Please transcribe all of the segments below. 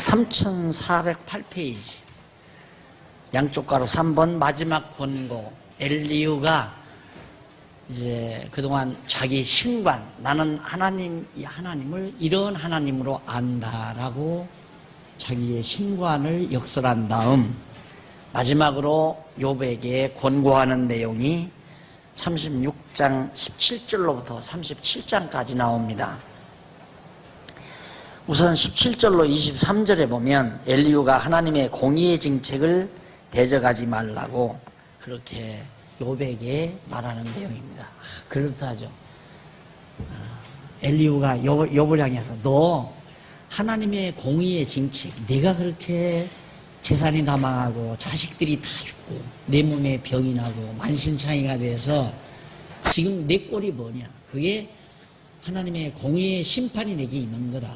3408페이지 양쪽 가로 3번 마지막 권고. 엘리후가 이제 그동안 자기 신관, 나는 하나님을 이런 하나님으로 안다라고 자기의 신관을 역설한 다음 마지막으로 욥에게 권고하는 내용이 36장 17절로부터 37장까지 나옵니다. 우선 17절로 23절에 보면 엘리후가 하나님의 공의의 정책을 대적하지 말라고 그렇게 욥에게 말하는 내용입니다. 그렇다죠. 엘리후가 욥을 향해서 너 하나님의 공의의 정책, 내가 그렇게 재산이 다 망하고 자식들이 다 죽고 내 몸에 병이 나고 만신창이가 돼서 지금 내 꼴이 뭐냐? 그게 하나님의 공의의 심판이 내게 있는 거다.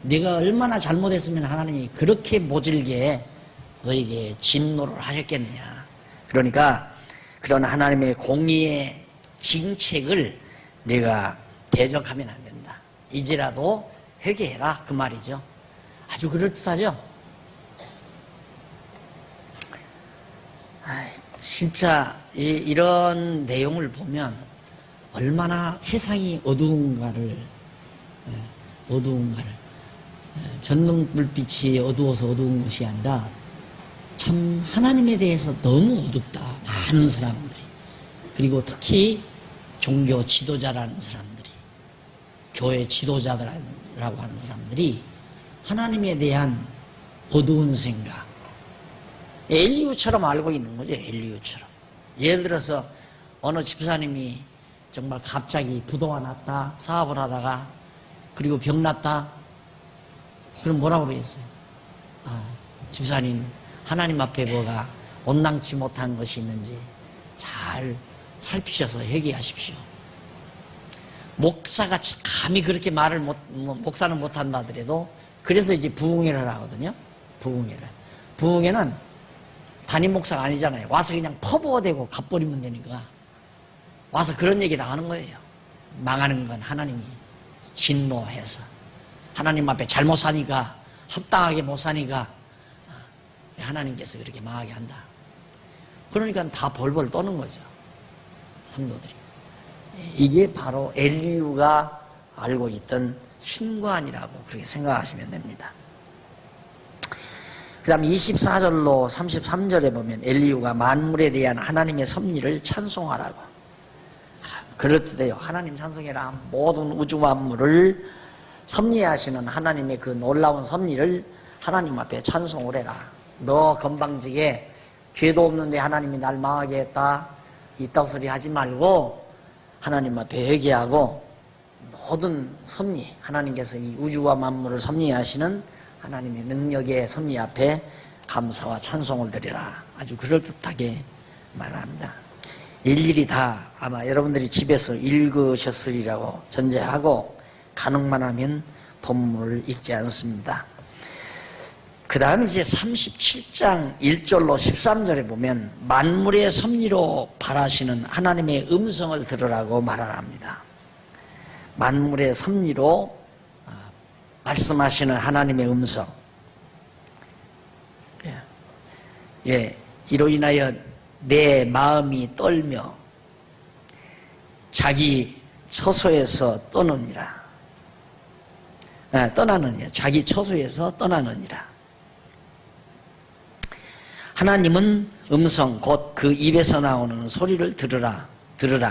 내가 얼마나 잘못했으면 하나님이 그렇게 모질게 너에게 진노를 하셨겠느냐. 그러니까 그런 하나님의 공의의 정책을 내가 대적하면 안 된다. 이제라도 회개해라 그 말이죠. 아주 그럴듯하죠. 진짜 이런 내용을 보면 얼마나 세상이 어두운가를 전등 불빛이 어두워서 어두운 것이 아니라 참 하나님에 대해서 너무 어둡다. 많은 사람들이. 그리고 특히 종교 지도자라는 사람들이, 교회 지도자라고 하는 사람들이 하나님에 대한 어두운 생각, 엘리후처럼 알고 있는 거죠. 엘리후처럼. 예를 들어서 어느 집사님이 정말 갑자기 부도가 났다, 사업을 하다가, 그리고 병 났다. 그럼 뭐라고 그러겠어요? 집사님, 하나님 앞에 뭐가 온당치 못한 것이 있는지 잘 살피셔서 회개하십시오. 목사가 감히 그렇게 말을 목사는 못한다 하더라도 그래서 이제 부흥회를 하거든요. 부흥회는 담임 목사가 아니잖아요. 와서 그냥 퍼부어대고 갚버리면 되니까 와서 그런 얘기 나가는 거예요. 망하는 건 하나님이 진노해서 하나님 앞에 잘못 사니까, 합당하게 못 사니까 하나님께서 그렇게 망하게 한다. 그러니까 다 벌벌 떠는 거죠. 성도들이. 이게 바로 엘리후가 알고 있던 신관이라고 그렇게 생각하시면 됩니다. 그 다음 24절로 33절에 보면 엘리후가 만물에 대한 하나님의 섭리를 찬송하라고. 그렇듯해요. 하나님 찬송해라. 모든 우주 만물을 섭리하시는 하나님의 그 놀라운 섭리를 하나님 앞에 찬송을 해라. 너 건방지게 죄도 없는데 하나님이 날 망하게 했다, 이따구 소리 하지 말고 하나님 앞에 회개하고 모든 섭리, 하나님께서 이 우주와 만물을 섭리하시는 하나님의 능력의 섭리 앞에 감사와 찬송을 드리라. 아주 그럴듯하게 말합니다. 일일이 다 아마 여러분들이 집에서 읽으셨으리라고 전제하고 가능만 하면 본문을 읽지 않습니다. 그 다음 이제 37장 1절로 13절에 보면 만물의 섭리로 바라시는 하나님의 음성을 들으라고 말합니다. 만물의 섭리로 말씀하시는 하나님의 음성. 이로 인하여 내 마음이 떨며 자기 처소에서 떠느니라. 자기 처소에서 떠나느니라. 하나님은 음성 곧 그 입에서 나오는 소리를 들으라.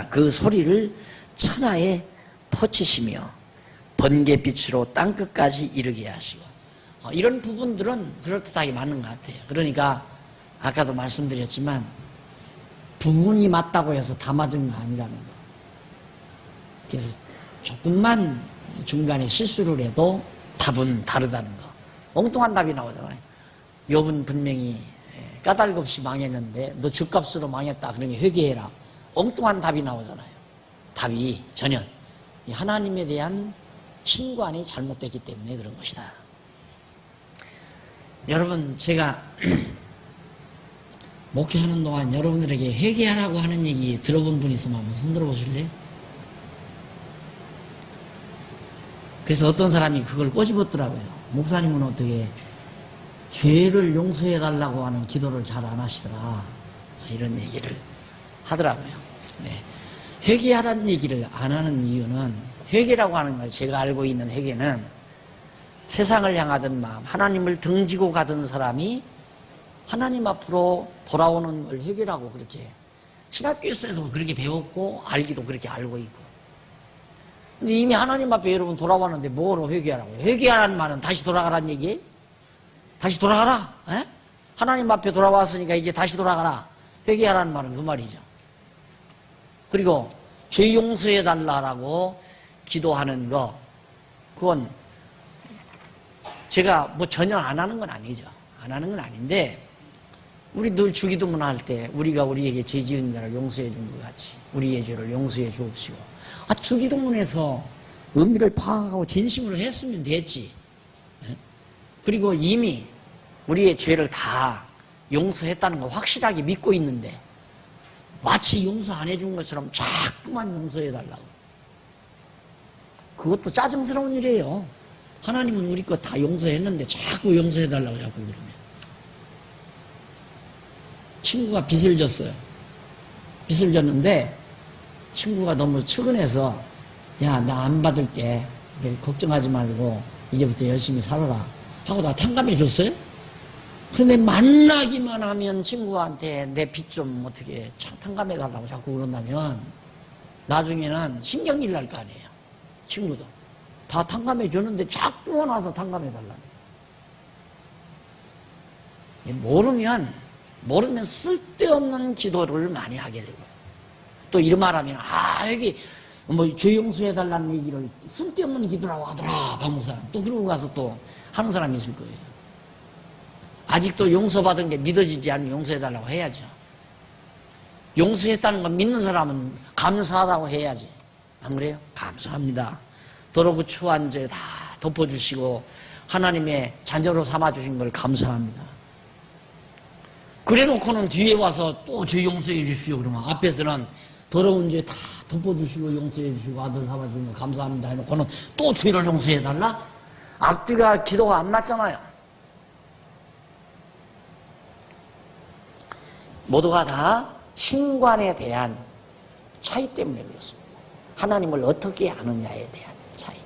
그 소리를 천하에 퍼치시며 번개빛으로 땅끝까지 이르게 하시고. 이런 부분들은 그럴듯하게 맞는 것 같아요. 그러니까 아까도 말씀드렸지만 부분이 맞다고 해서 다 맞은 거 아니라는 거. 그래서 조금만 중간에 실수를 해도 답은 다르다는 거. 엉뚱한 답이 나오잖아요. 욥은 분명히 까닭없이 망했는데 너 죗값으로 망했다. 그러니 회개해라. 엉뚱한 답이 나오잖아요. 답이 전혀 하나님에 대한 신관이 잘못됐기 때문에 그런 것이다. 여러분, 제가 목회하는 동안 여러분들에게 회개하라고 하는 얘기 들어본 분 있으면 한번 손 들어보실래요? 그래서 어떤 사람이 그걸 꼬집었더라고요. 목사님은 어떻게 죄를 용서해달라고 하는 기도를 잘 안 하시더라. 이런 얘기를 하더라고요. 네. 회개하라는 얘기를 안 하는 이유는, 회개라고 하는 걸 제가 알고 있는 회개는 세상을 향하던 마음, 하나님을 등지고 가던 사람이 하나님 앞으로 돌아오는 걸 회개라고 그렇게 신학교에서도 그렇게 배웠고 알기도 그렇게 알고 있고. 근데 이미 하나님 앞에 여러분 돌아왔는데 뭐로 회개하라고? 회개하라는 말은 다시 돌아가라는 얘기예요? 다시 돌아가라. 에? 하나님 앞에 돌아왔으니까 이제 다시 돌아가라. 회개하라는 말은 그 말이죠. 그리고 죄 용서해 달라고 기도하는 거, 그건 제가 뭐 전혀 안 하는 건 아니죠. 안 하는 건 아닌데, 우리 늘 주기도문 할 때 우리가 우리에게 죄 지은 자를 용서해 준 것 같이 우리의 죄를 용서해 주옵시고, 주기도문에서 의미를 파악하고 진심으로 했으면 됐지. 그리고 이미 우리의 죄를 다 용서했다는 거 확실하게 믿고 있는데 마치 용서 안 해준 것처럼 자꾸만 용서해달라고. 그것도 짜증스러운 일이에요. 하나님은 우리 거 다 용서했는데 자꾸 용서해달라고 자꾸 그러면. 친구가 빚을 졌어요. 빚을 졌는데 친구가 너무 측은해서, 야, 나 안 받을게, 걱정하지 말고 이제부터 열심히 살아라 하고 나 탕감해 줬어요. 근데 만나기만 하면 친구한테 내 빚 좀 어떻게 탕감해 달라고 자꾸 그런다면 나중에는 신경질 날 거 아니에요. 친구도 다 탕감해 주는데 자꾸 와서 탕감해 달라고. 모르면 쓸데없는 기도를 많이 하게 되고, 또 이런 말하면, 여기 뭐 죄 용서해 달라는 얘기를 쓸데없는 기도라고 하더라, 박 목사는. 또 그러고 가서 또 하는 사람이 있을 거예요. 아직도 용서받은 게 믿어지지 않으면 용서해달라고 해야죠. 용서했다는 건 믿는 사람은 감사하다고 해야지. 안 그래요? 감사합니다. 더러고 추한 죄 다 덮어주시고 하나님의 자녀로 삼아주신 걸 감사합니다. 그래 놓고는 뒤에 와서 또 죄 용서해 주십시오 그러면 앞에서는 더러운 죄 다 덮어주시고 용서해 주시고 아들 삼아주신 걸 감사합니다 해놓고는 또 죄를 용서해 달라? 앞뒤가 기도가 안 맞잖아요. 모두가 다 신관에 대한 차이 때문에 그렇습니다. 하나님을 어떻게 아느냐에 대한 차이.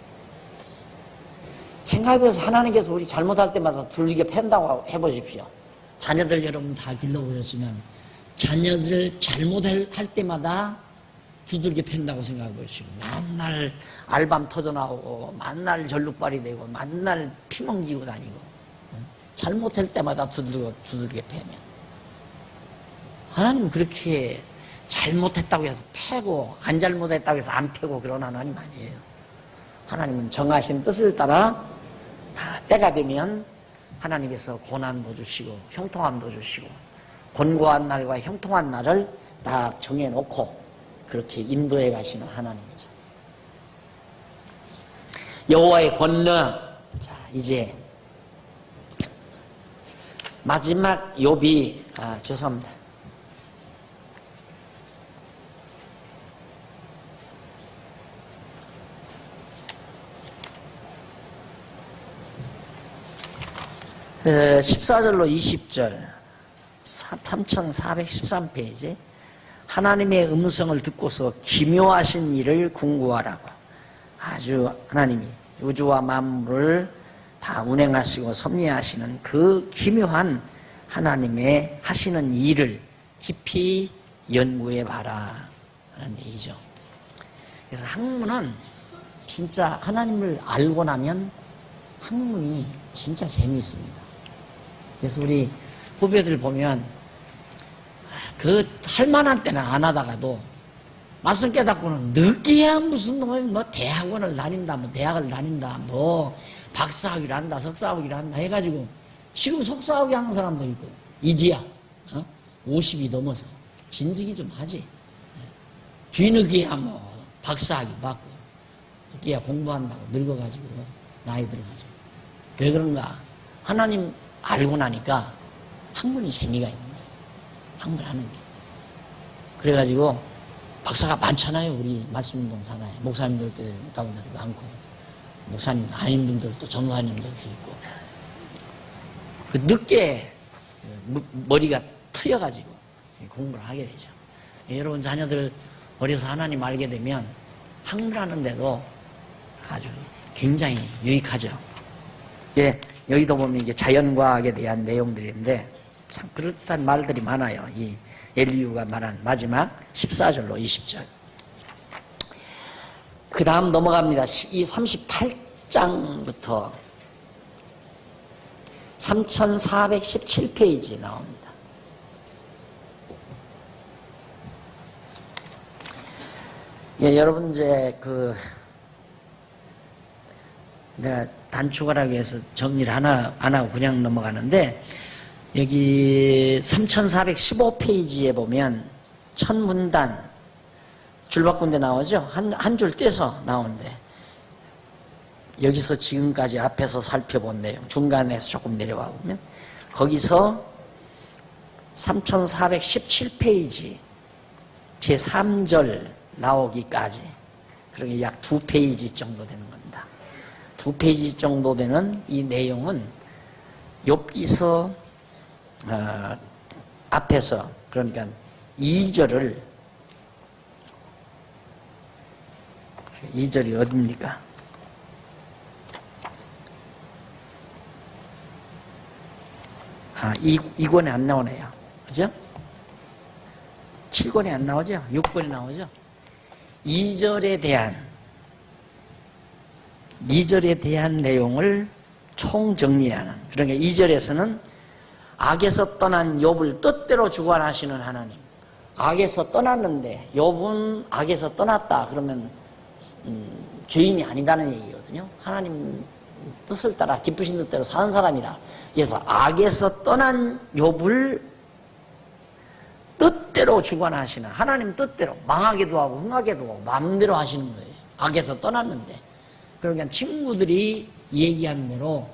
생각해보세요. 하나님께서 우리 잘못할 때마다 두들겨 팬다고 해보십시오. 자녀들 여러분 다 길러보셨으면 자녀들 잘못할 때마다 두들겨 팬다고 생각해보십시오. 만날 알밤 터져나오고 만날 절룩발이 되고 만날 피멍지고 다니고 잘못할 때마다 두들겨 패면, 하나님은 그렇게 잘못했다고 해서 패고 안 잘못했다고 해서 안 패고 그런 하나님 아니에요. 하나님은 정하신 뜻을 따라 다 때가 되면 하나님께서 고난도 주시고 형통함도 주시고 곤고한 날과 형통한 날을 딱 정해놓고 그렇게 인도해 가시는 하나님이죠. 여호와의 권능. 자, 이제 마지막 욥이, 죄송합니다. 에, 14절로 20절 3413페이지. 하나님의 음성을 듣고서 기묘하신 일을 궁구하라고. 아주 하나님이 우주와 만물을 다 운행하시고 섭리하시는 그 기묘한 하나님의 하시는 일을 깊이 연구해 봐라 라는 얘기죠. 그래서 학문은 진짜 하나님을 알고 나면 학문이 진짜 재미있습니다. 그래서 우리 후배들 보면 그 할만한 때는 안 하다가도 말씀 깨닫고는 늦게야 무슨 놈이 뭐 대학원을 다닌다, 뭐 대학을 다닌다, 뭐 박사학위를 한다, 석사학위를 한다 해가지고 지금 석사학위 하는 사람도 있고 이제야 50이 넘어서 진즉이 좀 하지. 뒤늦게야 뭐 박사학위 받고 늦게야 공부한다고 늙어가지고 나이 들어가지고. 왜 그런가? 하나님 알고 나니까 학문이 재미가 있는 거예요. 학문하는 게. 그래가지고 박사가 많잖아요. 우리 말씀운동 산하에 목사님들 가운데도 많고. 목사님 아닌 분들도 전도사님들도 있고 그 늦게 머리가 트여가지고 공부를 하게 되죠. 여러분 자녀들 어려서 하나님 알게 되면 학문하는데도 아주 굉장히 유익하죠. 예, 여기도 보면 이게 자연과학에 대한 내용들인데 참 그럴듯한 말들이 많아요. 이 엘리후가 말한 마지막 14절로 20절. 그 다음 넘어갑니다. 이 38장부터 3417페이지에 나옵니다. 예, 여러분 이제 내가 단축하라고 해서 정리를 안 하고 그냥 넘어가는데 여기 3415페이지에 보면 천문단 줄바꾼데 나오죠? 한 줄 떼서 나오는데 여기서 지금까지 앞에서 살펴본 내용 중간에서 조금 내려와 보면 거기서 3417페이지 제3절 나오기까지 그러게 약 2페이지 정도 되는 겁니다. 2페이지 정도 되는 이 내용은 욥기서 앞에서 그러니까 2절이 어딥니까? 이 권에 안 나오네요. 그죠? 7권에 안 나오죠? 6권에 나오죠? 2절에 대한 내용을 총정리하는 그러니까 2절에서는 악에서 떠난 욥을 뜻대로 주관하시는 하나님. 악에서 떠났는데 욥은 악에서 떠났다 그러면 죄인이 아니다는 얘기거든요. 하나님 뜻을 따라 기쁘신 뜻대로 사는 사람이라. 그래서 악에서 떠난 욥을 뜻대로 주관하시는 하나님 뜻대로 망하게도 하고 흥하게도 하고 마음대로 하시는 거예요. 악에서 떠났는데 그러니까 친구들이 얘기한 대로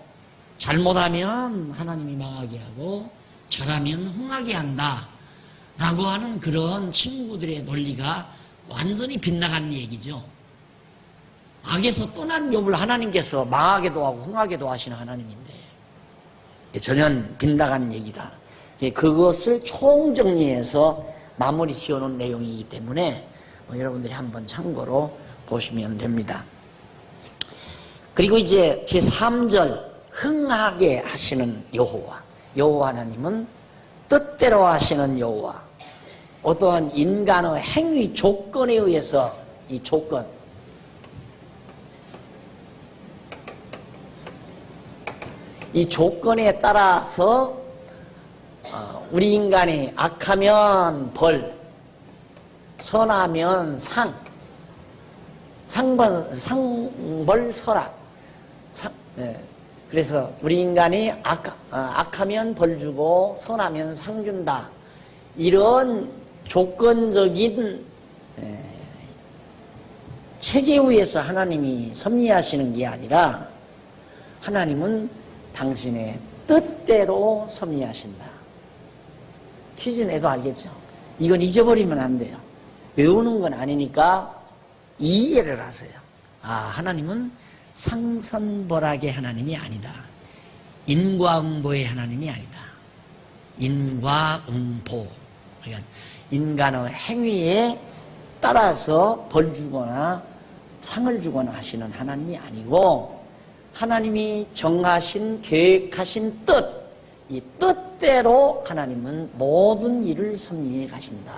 잘못하면 하나님이 망하게 하고 잘하면 흥하게 한다 라고 하는 그런 친구들의 논리가 완전히 빗나간 얘기죠. 악에서 떠난 욥을 하나님께서 망하게도 하고 흥하게도 하시는 하나님인데 전혀 빗나간 얘기다. 그것을 총정리해서 마무리 지어놓은 내용이기 때문에 여러분들이 한번 참고로 보시면 됩니다. 그리고 이제 제3절 흥하게 하시는 여호와 하나님은 뜻대로 하시는 여호와 어떠한 인간의 행위 조건에 의해서 이 조건 이 조건에 따라서 우리 인간이 악하면 벌, 선하면 상벌, 설악. 그래서 우리 인간이 악하면 벌 주고 선하면 상 준다. 이런 조건적인 체계 위에서 하나님이 섭리하시는 게 아니라 하나님은 당신의 뜻대로 섭리하신다. 퀴즈 내도 알겠죠? 이건 잊어버리면 안 돼요. 외우는 건 아니니까 이해를 하세요. 하나님은 상선벌하게 하나님이 아니다. 인과응보의 하나님이 아니다. 인과응보. 그러니까 인간의 행위에 따라서 벌 주거나 상을 주거나 하시는 하나님이 아니고 하나님이 정하신 계획하신 뜻, 이 뜻대로 하나님은 모든 일을 섭리해 가신다.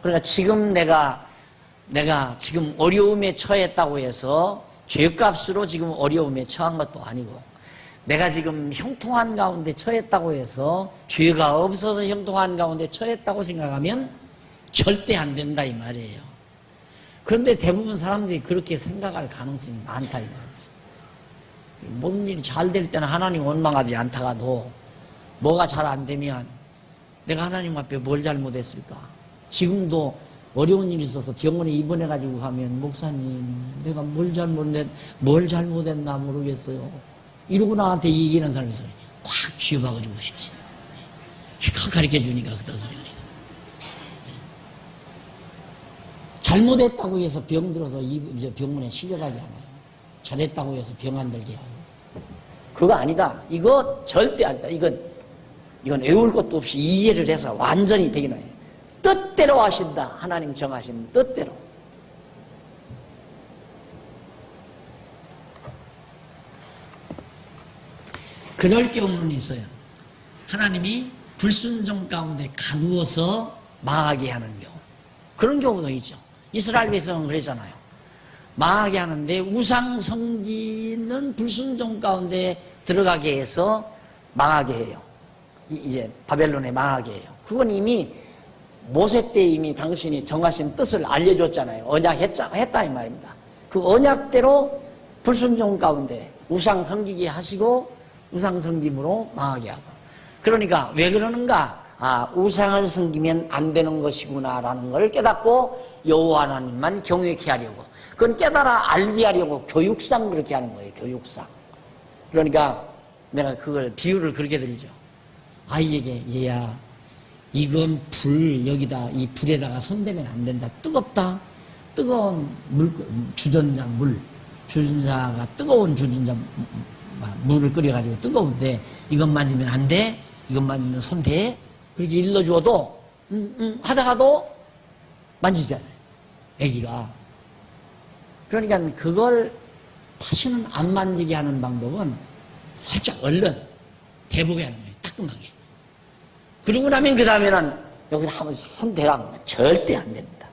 그러니까 지금 내가 지금 어려움에 처했다고 해서 죄값으로 지금 어려움에 처한 것도 아니고 내가 지금 형통한 가운데 처했다고 해서 죄가 없어서 형통한 가운데 처했다고 생각하면 절대 안 된다 이 말이에요. 그런데 대부분 사람들이 그렇게 생각할 가능성이 많다 이 말이에요. 모든 일이 잘 될 때는 하나님 원망하지 않다가도 뭐가 잘 안 되면 내가 하나님 앞에 뭘 잘못했을까? 지금도 어려운 일이 있어서 병원에 입원해가지고 가면 목사님 내가 뭘 잘못했나 모르겠어요. 이러고 나한테 얘기하는 사람이 있어요. 확 쥐어박아주고 싶지. 확 가르쳐주니까 그다 소리가. 잘못했다고 해서 병들어서 병원에 실려가지 않아요. 잘했다고 해서 병 안 들게 하고. 그거 아니다. 이거 절대 아니다. 이건 외울 것도 없이 이해를 해서 완전히 배기는 거예요. 뜻대로 하신다. 하나님 정하신 뜻대로. 그럴 경우는 있어요. 하나님이 불순종 가운데 가두어서 망하게 하는 경우. 그런 경우도 있죠. 이스라엘 백성은 그러잖아요. 망하게 하는데 우상 섬기는 불순종 가운데 들어가게 해서 망하게 해요. 이제 바벨론에 망하게 해요. 그건 이미 모세 때 이미 당신이 정하신 뜻을 알려줬잖아요. 언약했다 이 말입니다. 그 언약대로 불순종 가운데 우상 섬기게 하시고 우상 섬김으로 망하게 하고. 그러니까 왜 그러는가? 우상을 섬기면 안 되는 것이구나라는 걸 깨닫고 여호와 하나님만 경외케 하려고. 그건 깨달아 알게 하려고 교육상 그렇게 하는 거예요. 교육상. 그러니까 내가 그걸 비유를 그렇게 드리죠. 아이에게 얘야 이건 불 여기다 이 불에다가 손대면 안 된다. 뜨겁다. 뜨거운 주전자가 뜨거운 주전자 물을 끓여가지고 뜨거운데 이것 만지면 안 돼. 이것 만지면 손 대. 그렇게 일러줘도 하다가도 만지잖아요. 애기가. 그러니까 그걸 다시는 안 만지게 하는 방법은 살짝 얼른 대보게 하는 거예요. 따끔하게. 그러고 나면 그 다음에는 여기다 한번 손 대라고 절대 안 됩니다.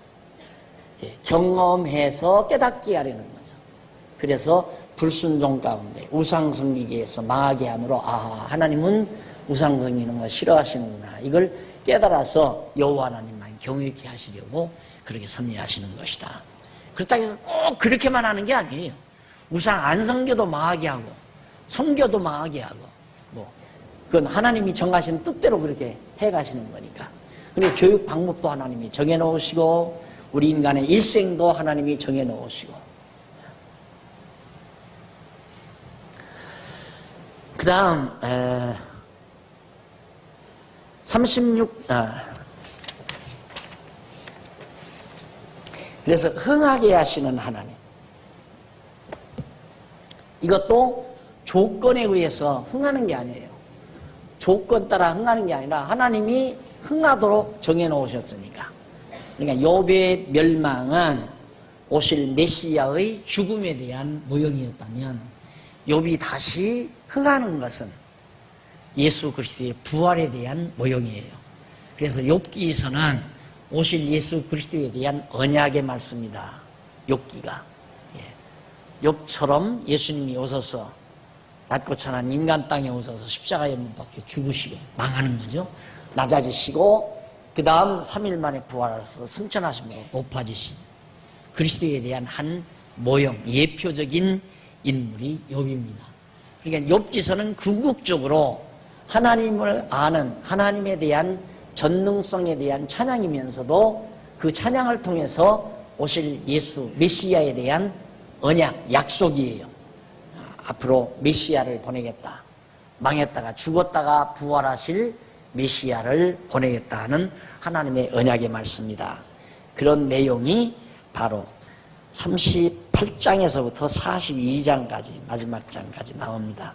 경험해서 깨닫게 하려는 거죠. 그래서 불순종 가운데 우상 섬기기에서 망하게 함으로 하나님은 우상 섬기는 거 싫어하시는구나. 이걸 깨달아서 여호와 하나님만 경외케 하시려고 그렇게 섭리하시는 것이다. 그렇다고 해서 꼭 그렇게만 하는 게 아니에요. 우상 안 섬겨도 망하게 하고 섬겨도 망하게 하고 그건 하나님이 정하신 뜻대로 그렇게 해가시는 거니까. 그리고 교육 방법도 하나님이 정해놓으시고 우리 인간의 일생도 하나님이 정해놓으시고. 그 다음 그래서 흥하게 하시는 하나님. 이것도 조건에 의해서 흥하는 게 아니에요. 조건 따라 흥하는 게 아니라 하나님이 흥하도록 정해놓으셨으니까. 그러니까 욥의 멸망은 오실 메시아의 죽음에 대한 모형이었다면 욥이 다시 흥하는 것은 예수 그리스도의 부활에 대한 모형이에요. 그래서 욥기서는 오실 예수 그리스도에 대한 언약의 말씀이다. 욥기가. 욥처럼 예수님이 오셔서 낮고 천한 인간 땅에 오셔서 십자가에 못 박혀 죽으시고 망하는 거죠. 낮아지시고 그 다음 3일 만에 부활하셔서 승천하심으로 높아지신 그리스도에 대한 한 모형, 예표적인 인물이 욥입니다. 그러니까 욥기서는 궁극적으로 하나님을 아는 하나님에 대한 전능성에 대한 찬양이면서도 그 찬양을 통해서 오실 예수 메시아에 대한 언약, 약속이에요. 앞으로 메시아를 보내겠다. 망했다가 죽었다가 부활하실 메시아를 보내겠다 하는 하나님의 언약의 말씀이다. 그런 내용이 바로 38장에서부터 42장까지 마지막 장까지 나옵니다.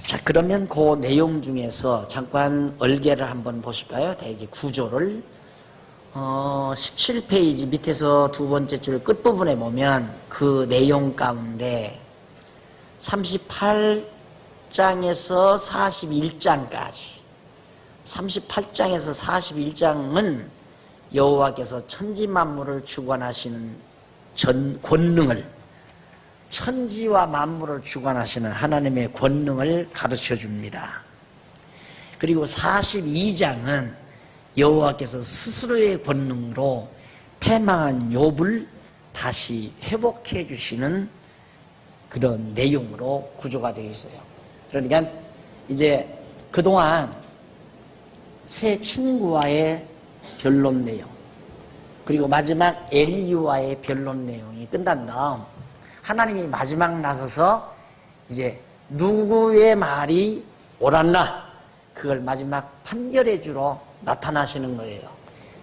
자, 그러면 그 내용 중에서 잠깐 얼개를 한번 보실까요? 대개 구조를 17페이지 밑에서 두 번째 줄 끝부분에 보면 그 내용 가운데 38장에서 41장까지 38장에서 41장은 여호와께서 천지 만물을 주관하시는 권능을 천지와 만물을 주관하시는 하나님의 권능을 가르쳐 줍니다. 그리고 42장은 여호와께서 스스로의 권능으로 패망한 욥을 다시 회복해 주시는 그런 내용으로 구조가 되어 있어요. 그러니까 이제 그동안 새 친구와의 변론 내용 그리고 마지막 엘리야와의 변론 내용이 끝난 다음 하나님이 마지막 나서서 이제 누구의 말이 옳았나 그걸 마지막 판결해 주러 나타나시는 거예요.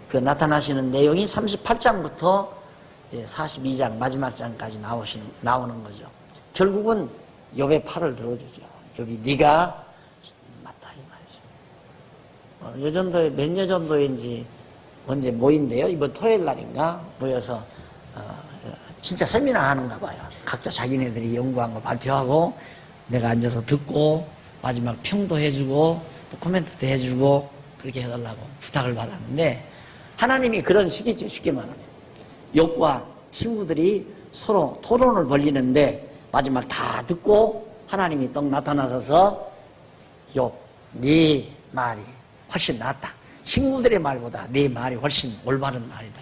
그 나타나시는 내용이 38장부터 이제 42장 마지막 장까지 나오는 거죠. 결국은 욥의 팔을 들어주죠. 욥이 네가 맞다 이 말이죠. 요 정도에 몇 년 정도인지 언제 모인대요. 이번 토요일 날인가 모여서 진짜 세미나 하는가 봐요. 각자 자기네들이 연구한 거 발표하고 내가 앉아서 듣고 마지막 평도 해주고 또 코멘트도 해주고 그렇게 해달라고 부탁을 받았는데 하나님이 그런 식이죠. 쉽게 말하면 욥과 친구들이 서로 토론을 벌이는데 마지막 다 듣고 하나님이 떡 나타나셔서 욥, 네 말이 훨씬 낫다. 친구들의 말보다 네 말이 훨씬 올바른 말이다.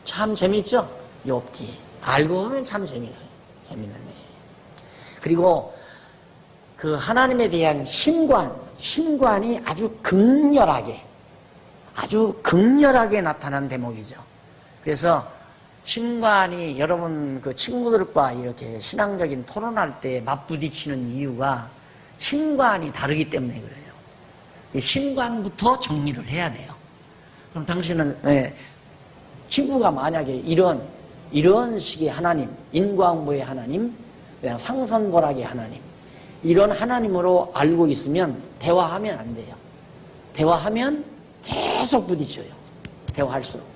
참 재밌죠? 욥기. 알고 보면 참 재밌어요. 재밌는 애. 그리고 그 하나님에 대한 신관이 아주 극렬하게 나타난 대목이죠. 그래서 신관이 여러분 그 친구들과 이렇게 신앙적인 토론할 때 맞부딪히는 이유가 신관이 다르기 때문에 그래요. 신관부터 정리를 해야 돼요. 그럼 당신은 친구가 만약에 이런 식의 하나님, 인과응보의 하나님, 그냥 상선벌학의 하나님, 이런 하나님으로 알고 있으면 대화하면 안 돼요. 대화하면 계속 부딪혀요. 대화할수록.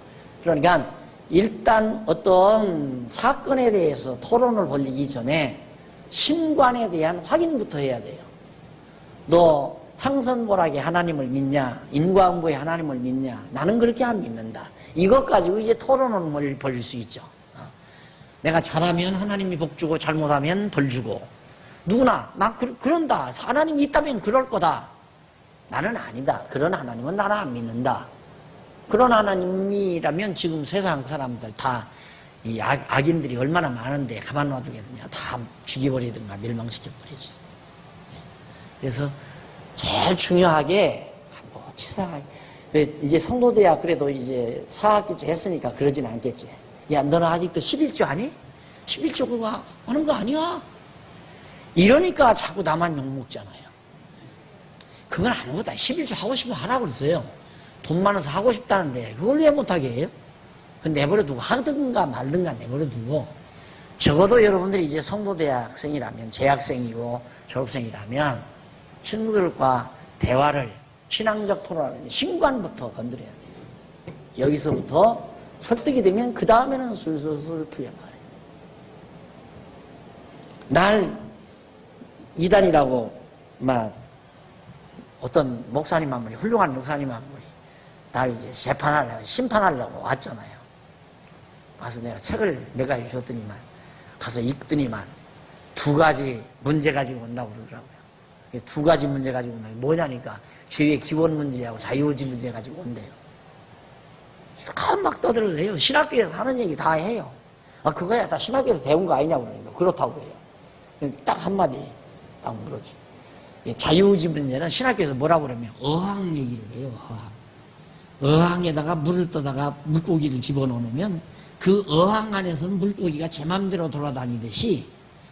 그러니까 일단 어떤 사건에 대해서 토론을 벌이기 전에 신관에 대한 확인부터 해야 돼요. 너 상선벌학의 하나님을 믿냐? 인과응보의 하나님을 믿냐? 나는 그렇게 안 믿는다. 이것 가지고 이제 토론을 벌일 수 있죠. 내가 잘하면 하나님이 복 주고 잘못하면 벌 주고 누구나 난 그런다. 하나님이 있다면 그럴 거다. 나는 아니다. 그런 하나님은 나는 안 믿는다. 그런 하나님이라면 지금 세상 사람들 다 이 악인들이 얼마나 많은데 가만 놔두겠느냐. 다 죽여버리든가 멸망시켜버리지. 그래서 제일 중요하게 뭐 치사하게 이제 성도대야 그래도 이제 4학기째 했으니까 그러진 않겠지. 야, 너는 아직도 11조 아니? 11조 그거 하는 거 아니야? 이러니까 자꾸 나만 욕먹잖아요. 그건 아무것도 아니에요. 11조 하고 싶으면 하라고 그랬어요. 돈 많아서 하고 싶다는데 그걸 왜 못하게 해요? 그 내버려두고 하든가 말든가 내버려두고 적어도 여러분들이 이제 성도대학생이라면 재학생이고 졸업생이라면 친구들과 대화를 신앙적 토론하는 신관부터 건드려야 돼요. 여기서부터 설득이 되면 그 다음에는 술술술 풀려나요. 날 이단이라고 막 어떤 목사님 한 분이 훌륭한 목사님 한 분이 날 이제 심판하려고 왔잖아요. 가서 내가 책을 몇 가지 줬더니만 가서 읽더니만 2가지 문제 가지고 온다고 그러더라고요. 2가지 문제 가지고 온다고 뭐냐니까 죄의 기원 문제하고 자유의지 문제 가지고 온대요. 막 떠들어대요. 신학교에서 하는 얘기 다 해요. 그거야 다 신학교에서 배운 거 아니냐고 그러니까 그렇다고 해요. 딱 한마디 딱 물어줘. 자유의지 문제는 신학교에서 뭐라고 그러면 어항 얘기를 해요. 어항에다가 물을 떠다가 물고기를 집어넣으면 그 어항 안에서는 물고기가 제 맘대로 돌아다니듯이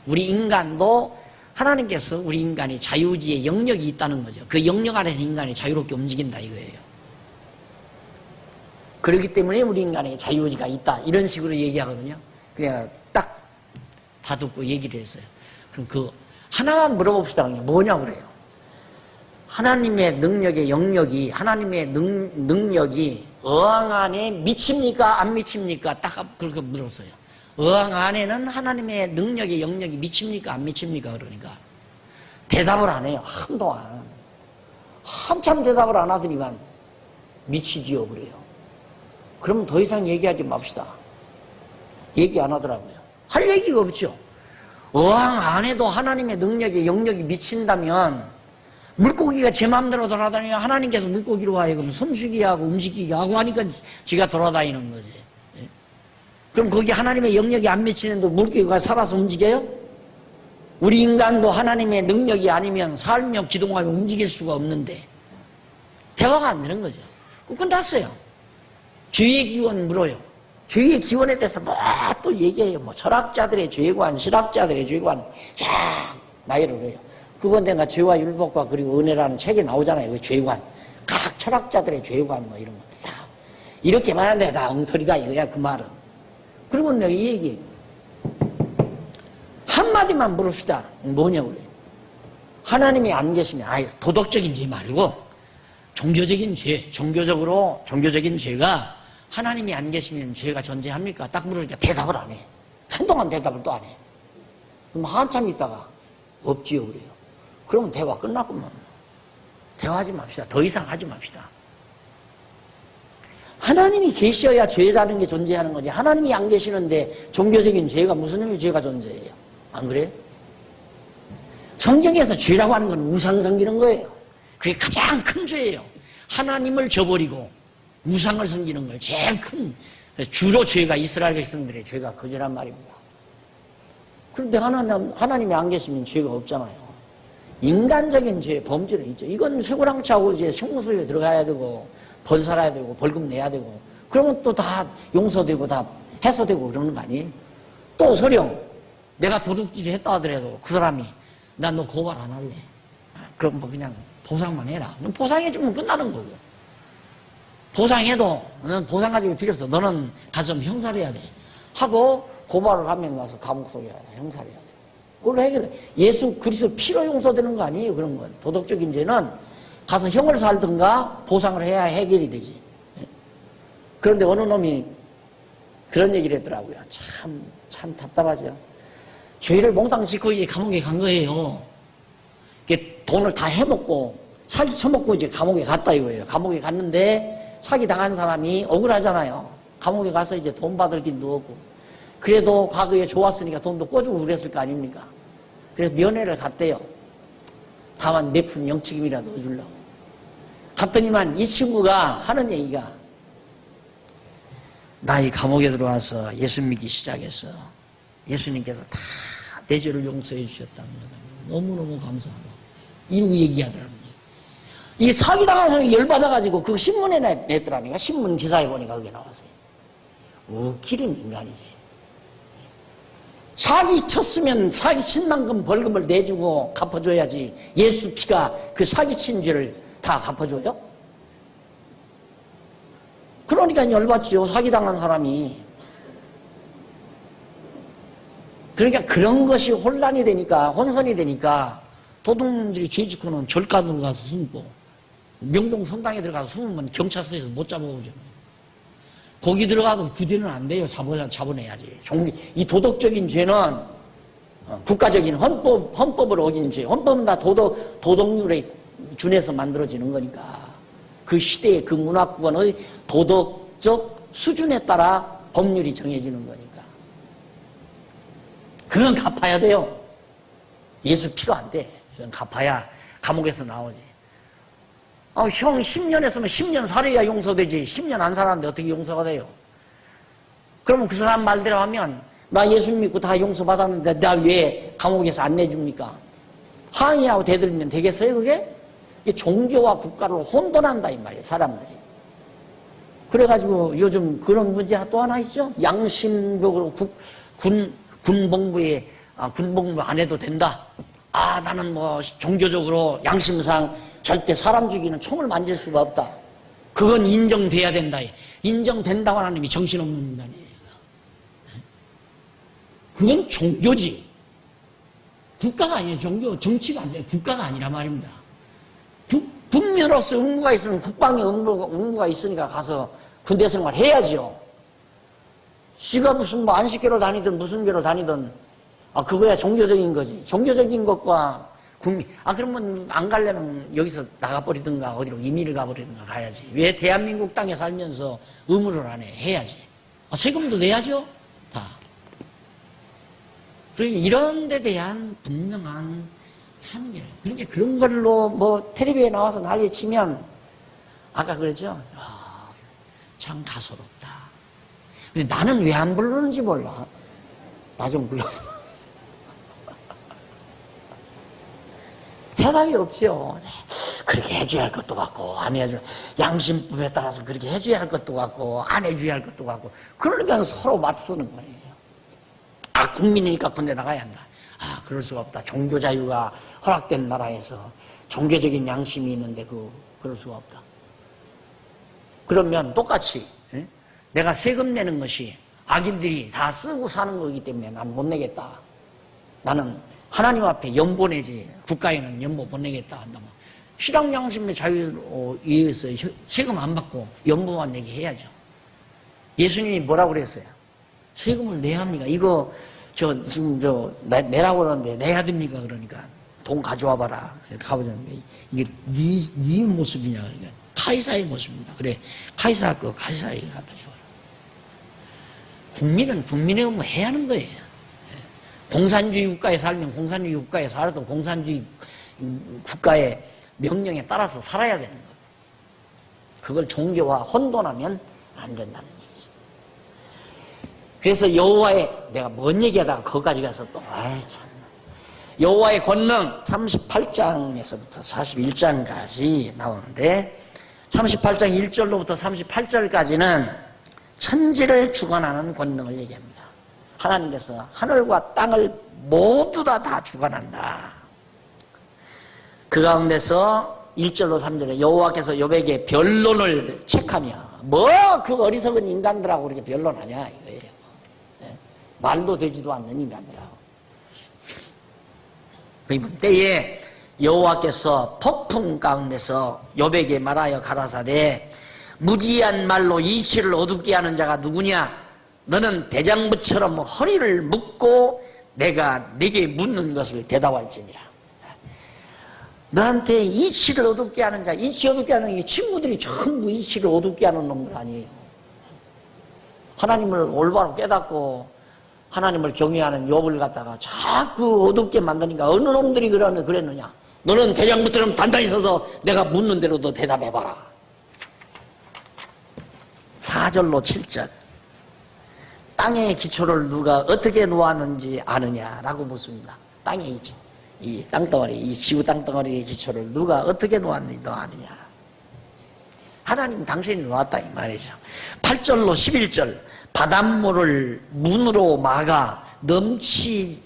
우리 인간도 하나님께서 우리 인간이 자유의지의 영역이 있다는 거죠. 그 영역 안에서 인간이 자유롭게 움직인다 이거예요. 그렇기 때문에 우리 인간에게 자유의지가 있다 이런 식으로 얘기하거든요. 그냥 딱 다 듣고 얘기를 했어요. 그럼 그 하나만 물어봅시다. 뭐냐고 그래요. 하나님의 능력의 영역이 하나님의 능력이 어항 안에 미칩니까 안 미칩니까? 딱 그렇게 물었어요. 어항 안에는 하나님의 능력의 영역이 미칩니까 안 미칩니까? 그러니까 대답을 안 해요. 한동안 한참 대답을 안 하더니만 미치지요 그래요. 그럼 더 이상 얘기하지 맙시다. 얘기 안 하더라고요. 할 얘기가 없죠. 어항 안에도 하나님의 능력의 영역이 미친다면 물고기가 제 마음대로 돌아다니면 하나님께서 물고기로 하여금 숨쉬게 하고 움직이게 하고 하니까 지가 돌아다니는 거지. 그럼 거기 하나님의 영역이 안 미치는데 물고기가 살아서 움직여요? 우리 인간도 하나님의 능력이 아니면 살며 기동하며 움직일 수가 없는데 대화가 안 되는 거죠. 끝났어요. 죄의 기원 물어요. 죄의 기원에 대해서 뭐 또 얘기해요. 뭐 철학자들의 죄관, 실학자들의 죄관 쫙 나열을 해요. 그건 내가 죄와 율법과 그리고 은혜라는 책에 나오잖아요. 그 죄관. 각 철학자들의 죄관 뭐 이런 것들 다 이렇게 말하는데 다 엉터리다 이거야 그 말은. 그러면 내가 이 얘기 한마디만 물읍시다. 뭐냐고 그래. 하나님이 안 계시면 아예 도덕적인 죄 말고 종교적인 죄, 종교적인 죄가 하나님이 안 계시면 죄가 존재합니까? 딱 물으니까 대답을 안 해. 한동안 대답을 또 안 해. 그럼 한참 있다가 없지요 그래요. 그러면 대화 끝났구만. 대화하지 맙시다. 더 이상 하지 맙시다. 하나님이 계셔야 죄라는 게 존재하는 거지. 하나님이 안 계시는데 종교적인 죄가 무슨 의미 죄가 존재해요? 안 그래요? 성경에서 죄라고 하는 건 우상 섬기는 거예요. 그게 가장 큰 죄예요. 하나님을 저버리고 우상을 섬기는 거예요. 제일 큰 주로 죄가 이스라엘 백성들의 죄가 그죄란 말입니다. 그런데 하나님이 안 계시면 죄가 없잖아요. 인간적인 죄, 범죄는 있죠. 이건 쇠고랑차고 이제 형무소에 들어가야 되고 벌 살아야 되고 벌금 내야 되고 그러면 또 다 용서되고 다 해소되고 그러는 거 아니에요? 또 서령 내가 도둑질을 했다 하더라도 그 사람이 난 너 고발 안 할래. 그럼 뭐 그냥 보상만 해라. 보상해주면 끝나는 거고. 보상해도 너는 보상 가지고 필요 없어. 너는 가서 좀 형사를 해야 돼. 하고 고발을 하면 가서 감옥 속에 가서 형사를 해야 돼. 그걸로 해결해. 예수 그리스도 피로 용서되는 거 아니에요. 그런 건. 도덕적인 죄는 가서 형을 살든가 보상을 해야 해결이 되지. 그런데 어느 놈이 그런 얘기를 했더라고요. 참 답답하죠. 죄를 몽땅 짓고 이제 감옥에 간 거예요. 돈을 다 해먹고 사기 쳐먹고 이제 감옥에 갔다 이거예요. 감옥에 갔는데 사기 당한 사람이 억울하잖아요. 감옥에 가서 이제 돈 받을 길도 없고 그래도 과거에 좋았으니까 돈도 꿔주고 그랬을 거 아닙니까? 그래서 면회를 갔대요. 다만 몇 푼 영치금이라도 주려고. 갔더니만 이 친구가 하는 얘기가 나 이 감옥에 들어와서 예수 믿기 시작해서 예수님께서 다 내 죄를 용서해 주셨답니다. 너무너무 감사하다. 이러고 얘기하더라고요. 이게 사기당한 사람이 열받아가지고 그 신문에 냈더라니까. 신문 기사에 보니까 그게 나왔어요. 웃기는 인간이지. 사기 쳤으면 사기 친 만큼 벌금을 내주고 갚아줘야지. 예수 피가 그 사기 친 죄를 다 갚아줘요? 그러니까 열받지요. 사기당한 사람이. 그러니까 그런 것이 혼란이 되니까 혼선이 되니까 도둑놈들이 죄 짓고는 절간으로 가서 숨고 명동 성당에 들어가서 숨으면 경찰서에서 못 잡아오잖아요. 거기 들어가도 그 죄는 안 돼요. 잡아내야지. 이 도덕적인 죄는 국가적인 헌법을 어긴 죄. 헌법은 다 도덕률에 준해서 만들어지는 거니까 그 시대의 그 문화권의 도덕적 수준에 따라 법률이 정해지는 거니까 그건 갚아야 돼요. 예수 피로 안 돼. 그건 갚아야 감옥에서 나오지. 형 10년 했으면 10년 살아야 용서되지. 10년 안 살았는데 어떻게 용서가 돼요? 그러면 그 사람 말대로 하면 나 예수 믿고 다 용서받았는데 나 왜 감옥에서 안 내줍니까? 항의하고 대들면 되겠어요 그게? 종교와 국가를 혼돈한다 이 말이에요 사람들이. 그래가지고 요즘 그런 문제 또 하나 있죠. 양심적으로 군복무 안 해도 된다. 나는 뭐 종교적으로 양심상 절대 사람 죽이는 총을 만질 수가 없다. 그건 인정돼야 된다. 인정된다고 하는 놈이 정신없는 인간이에요. 그건 종교지. 국가가 아니에요. 정치가 아니에요. 국가가 아니라 말입니다. 국민으로서 의무가 있으면 국방에 의무가 있으니까 가서 군대 생활 해야지요. 씨가 무슨 뭐 안식교를 다니든 무슨 교를 다니든 그거야 종교적인 거지. 종교적인 것과 국민 그러면 안 가려면 여기서 나가버리든가 어디로 이민을 가버리든가 가야지. 왜 대한민국 땅에 살면서 의무를 안 해? 해야지. 세금도 내야죠. 다. 그러니까 이런 데 대한 분명한 한계. 그러니까 그런 걸로 뭐 텔레비에 나와서 난리치면 아까 그랬죠. 참 가소롭다. 근데 나는 왜 안 부르는지 몰라. 나 좀 불러서. 대답이 없죠. 그렇게 해줘야 할 것도 같고, 안 해줘야, 양심법에 따라서 그렇게 해줘야 할 것도 같고, 안 해줘야 할 것도 같고, 그러니까 서로 맞서는 거예요. 국민이니까 군대 나가야 한다. 그럴 수가 없다. 종교 자유가 허락된 나라에서 종교적인 양심이 있는데, 그럴 수가 없다. 그러면 똑같이, 내가 세금 내는 것이 악인들이 다 쓰고 사는 거기 때문에 난 못 내겠다. 나는 하나님 앞에 연보 내지 국가에는 연보 못 내겠다 한다면 실학 양심의 자유에 의해서 세금 안 받고 연보만 내게 해야죠. 예수님이 뭐라고 그랬어요? 세금을 내야 합니까? 이거 지금 내라고 그러는데 내야 됩니까? 그러니까 돈 가져와 봐라. 가보자는데 이게 네 모습이냐? 그러니까 카이사의 모습입니다. 그래, 카이사 거 카이사에게 갖다 주어라. 국민은 국민의 업무 해야 하는 거예요. 공산주의 국가에 살면 공산주의 국가에 살아도 공산주의 국가의 명령에 따라서 살아야 되는 거예요. 그걸 종교와 혼돈하면 안 된다는 얘기죠. 그래서 여호와의, 내가 뭔 얘기하다가 거기까지 가서 또 참, 여호와의 권능 38장에서부터 41장까지 나오는데 38장 1절로부터 38절까지는 천지를 주관하는 권능을 얘기합니다. 하나님께서 하늘과 땅을 모두 다 주관한다. 그 가운데서 1절로 3절에 여호와께서 욥에게 변론을 책하며 뭐 그 어리석은 인간들하고 그렇게 변론하냐 이거예요. 말도 되지도 않는 인간들하고. 이번 때에 여호와께서 폭풍 가운데서 욥에게 말하여 가라사대 무지한 말로 이치를 어둡게 하는 자가 누구냐? 너는 대장부처럼 허리를 묶고 내가 네게 묻는 것을 대답할지니라. 너한테 이치를 어둡게 하는 자, 이치 어둡게 하는 이 친구들이 전부 이치를 어둡게 하는 놈들 아니에요. 하나님을 올바로 깨닫고 하나님을 경외하는 욥을 갖다가 자꾸 어둡게 만드니까 어느 놈들이 그랬느냐? 너는 대장부처럼 단단히 서서 내가 묻는 대로 너 대답해봐라. 4절로 7절. 땅의 기초를 누가 어떻게 놓았는지 아느냐라고 묻습니다. 땅의 기초, 이 땅덩어리, 이 지구 땅덩어리의 기초를 누가 어떻게 놓았는지 너 아느냐? 하나님 당신이 놓았다 이 말이죠. 8절로 11절. 바닷물을 문으로 막아 넘지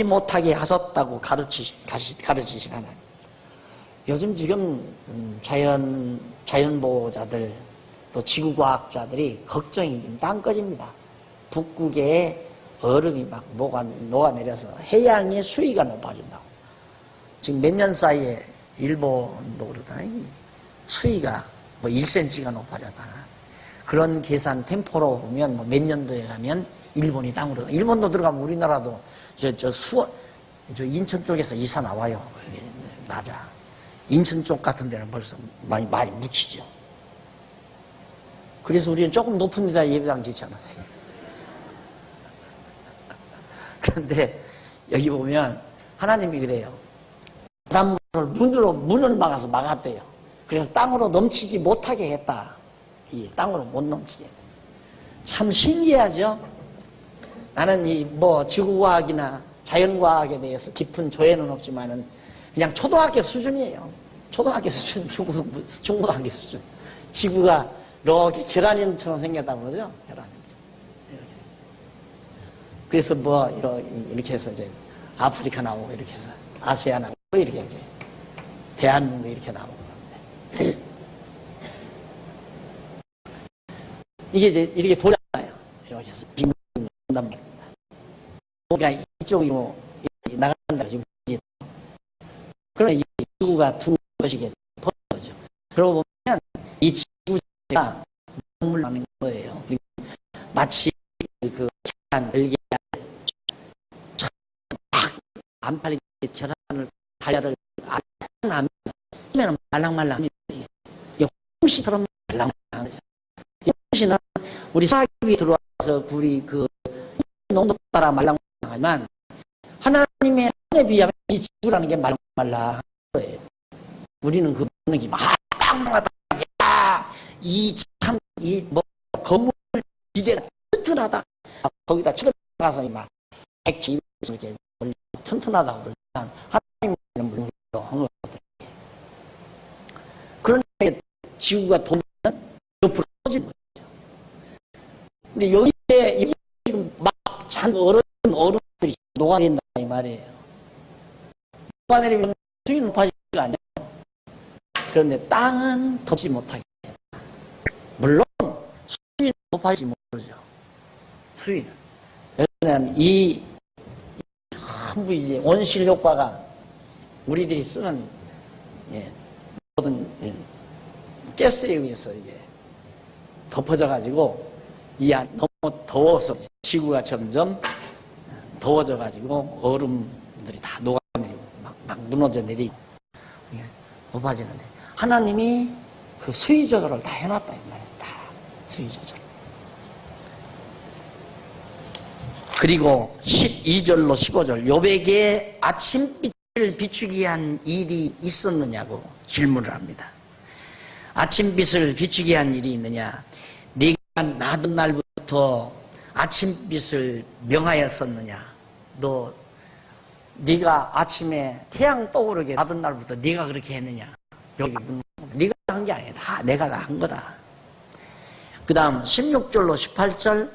못하게 하셨다고 가르치신 하나님. 요즘 지금 자연보호자들 또 지구과학자들이 걱정이 지금 땅꺼집니다. 북극에 얼음이 막 녹아내려서 해양의 수위가 높아진다고. 지금 몇 년 사이에 일본도 그러다니 수위가 뭐 1cm가 높아졌다나. 그런 계산 템포로 보면 뭐 몇 년도에 가면 일본이 땅으로, 일본도 들어가면 우리나라도 저 인천 쪽에서 이사 나와요. 맞아. 인천 쪽 같은 데는 벌써 많이 묻히죠. 그래서 우리는 조금 높은 데다 예배당 짓지 않았어요. 그런데 여기 보면 하나님이 그래요. 바닷물을 문을 막아서 막았대요. 그래서 땅으로 넘치지 못하게 했다. 이 땅으로 못 넘치게. 참 신기하죠? 나는 지구과학이나 자연과학에 대해서 깊은 조예는 없지만은 그냥 초등학교 수준이에요. 초등학교 수준, 중고등학교 수준. 지구가 이렇게 계란처럼 생겼다고 그러죠? 계란처럼. 그래서 이렇게 해서 이제 아프리카 나오고 이렇게 해서 아시아 나오고 이렇게 이제 대한민국 이렇게 나오고 그러는데 이게 이제 이렇게 돌아가요. 이렇게 해서 빙 돈단 말입니다. 그러니까 이쪽으로 나간다 지금. 그러나 이 지구가 둥 것이게 도는 거죠. 그러고 보면 이 지구가 눈물 나는 거예요. 마치 그 계란 들개 안 팔리게 계란을 달걀을 안 하면 말랑말랑 홍시처럼 말랑말랑 거죠. 홍시는 우리 사학이 들어와서 우리 그 농도 따라 말랑말랑하지만 하나님의 손에 비하면 이 지구라는 게 말랑말랑한 거예요. 우리는 그 느낌 말랑말랑 건물 지대가 튼튼하다. 거기다 최근 가서 막 백지 이렇게 튼튼하다고 그러지만 하나님은 물론 한 것 같아요. 그런데 지구가 도면 옆으로 터지는 거죠. 근데 여기에 지금 막 잔 얼음들이 녹아낸다 이 말이에요. 녹아내리면 수위 높아지는 거 아니에요. 그런데 땅은 덮지 못하게. 물론 수위 높아질지 모르죠. 수위는. 왜냐하면 이 전부 이제 온실 효과가 우리들이 쓰는 모든 가스에 의해서 이게 덮어져 가지고 이 안 너무 더워서 지구가 점점 더워져 가지고 얼음들이 다 녹아내리고 막 무너져 내리고 높아지는데 하나님이 그 수위 조절을 다 해놨다 이 말이에요. 다 수위 조절. 그리고 12절로 15절 요백에 아침빛을 비추기 위한 일이 있었느냐고 질문을 합니다. 아침빛을 비추기 위한 일이 있느냐? 네가 나던 날부터 아침빛을 명하였었느냐? 네가 아침에 태양 떠오르게 나던 날부터 네가 그렇게 했느냐? 여기 네가 한 게 아니야. 다 내가 다 한 거다. 그 다음 16절로 18절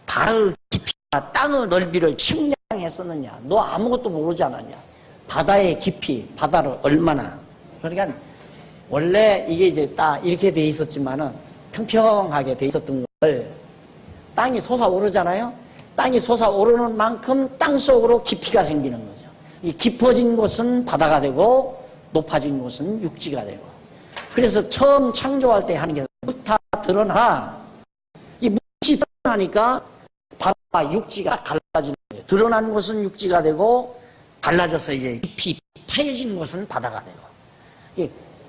바다의 깊이와 땅의 넓이를 측량했었느냐? 너 아무것도 모르지 않았냐? 바다의 깊이, 바다를 얼마나. 그러니까 원래 이게 이제 딱 이렇게 돼 있었지만은 평평하게 돼 있었던 걸 땅이 솟아오르잖아요. 땅이 솟아오르는 만큼 땅 속으로 깊이가 생기는 거죠. 이 깊어진 곳은 바다가 되고 높아진 곳은 육지가 되고. 그래서 처음 창조할 때 하는 게 물 다 드러나. 이 물이 드러나니까 바다와 육지가 갈라지는 거예요. 드러난 곳은 육지가 되고 갈라져서 이제 깊이 파여진 곳은 바다가 되고.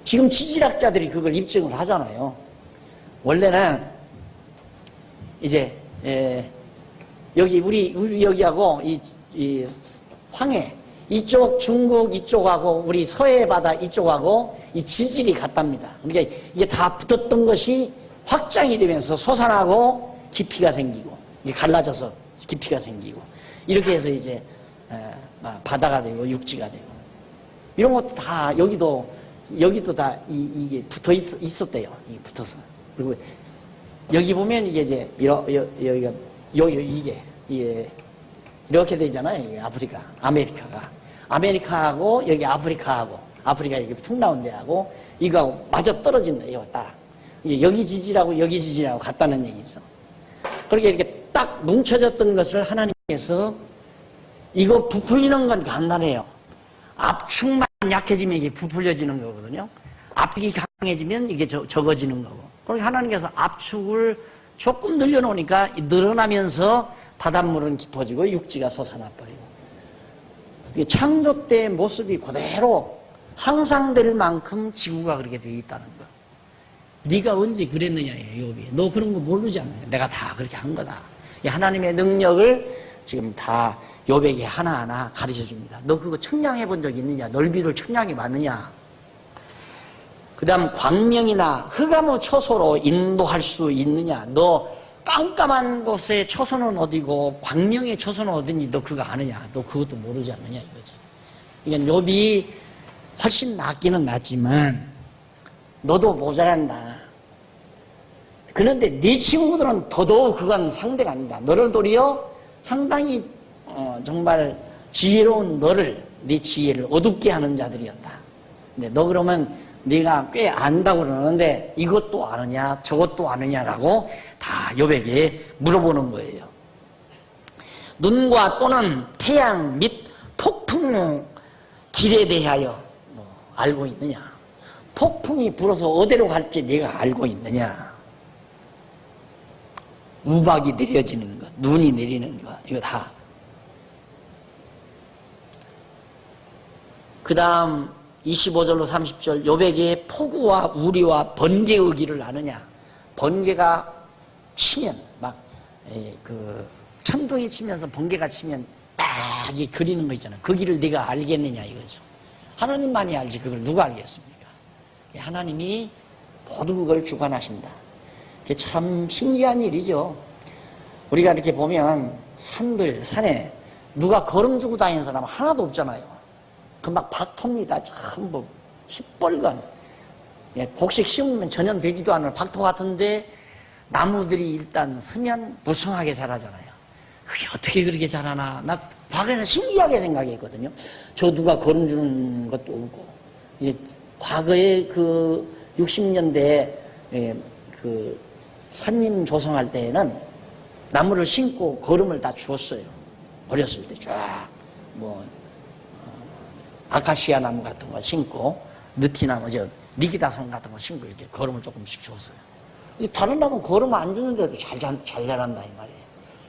지금 지질학자들이 그걸 입증을 하잖아요. 원래는 이제 여기 우리 여기하고 이 황해 이쪽 중국 이쪽하고 우리 서해 바다 이쪽하고 이 지질이 같답니다. 그러니까 이게 다 붙었던 것이 확장이 되면서 솟아나고 깊이가 생기고 이게 갈라져서 깊이가 생기고 이렇게 해서 이제 바다가 되고 육지가 되고 이런 것도 다 여기도 다 이게 붙어 있었대요. 이게 붙어서. 그리고 여기 보면 이게 이제 여기가 이게 이렇게 되잖아요. 이게 아프리카, 아메리카하고 여기 아프리카 이렇게 툭 나온 데하고 이거하고 마저 떨어진대요. 딱 여기 지지라고 여기 지지라고 같다는 얘기죠. 그렇게 이렇게 딱 뭉쳐졌던 것을 하나님께서 이거 부풀리는 건 간단해요. 압축만 약해지면 이게 부풀려지는 거거든요. 압축이 강해지면 이게 적어지는 거고. 그러니까 하나님께서 압축을 조금 늘려놓으니까 늘어나면서 바닷물은 깊어지고 육지가 솟아나버리고. 창조 때의 모습이 그대로 상상될 만큼 지구가 그렇게 되어 있다는 거. 네가 언제 그랬느냐, 욥이. 너 그런 거 모르지 않느냐. 내가 다 그렇게 한 거다. 이 하나님의 능력을 지금 다 욥에게 하나하나 가르쳐 줍니다. 너 그거 측량해 본 적 있느냐? 넓이를 측량해 봤느냐? 그 다음 광명이나 흑암의 초소로 인도할 수 있느냐? 너 깜깜한 곳의 초소는 어디고 광명의 초소는 어딘지 너 그거 아느냐? 너 그것도 모르지 않느냐 이거죠. 그러니까 욥이 훨씬 낫기는 낫지만 너도 모자란다. 그런데 네 친구들은 더더욱 그건 상대가 아니다. 너를 도리어 상당히 정말 지혜로운 너를 네 지혜를 어둡게 하는 자들이었다. 근데 너 그러면 네가 꽤 안다고 그러는데 이것도 아느냐 저것도 아느냐라고 다 욥에게 물어보는 거예요. 눈과 또는 태양 및 폭풍 길에 대하여 알고 있느냐? 폭풍이 불어서 어디로 갈지 네가 알고 있느냐? 우박이 내려지는 것, 눈이 내리는 것, 이거 다. 그 다음 25절로 30절 욥에게 폭우와 우리와 번개의 길을 아느냐? 번개가 치면 막 천둥이 치면서 번개가 치면 막 이 그리는 거 있잖아요. 그 길을 네가 알겠느냐 이거죠. 하나님만이 알지 그걸 누가 알겠습니까? 하나님이 모두 그걸 주관하신다. 그게 참 신기한 일이죠. 우리가 이렇게 보면 산에 누가 걸음 주고 다니는 사람 하나도 없잖아요. 금방 박토입니다. 전부 시뻘건. 곡식 심으면 전혀 되지도 않을 박토 같은데 나무들이 일단 쓰면 무성하게 자라잖아요. 그게 어떻게 그렇게 자라나. 나 과거에는 신기하게 생각했거든요. 저 누가 걸음 주는 것도 없고. 과거에 그 60년대에 그 산림 조성할 때에는 나무를 심고 거름을 다 주었어요. 어렸을 때 쫙 뭐 아카시아 나무 같은 거 심고 느티나무, 니기다손 같은 거 심고 이렇게 거름을 조금씩 줬어요. 다른 나무는 거름 안 주는데도 잘 자란다 이 말이에요.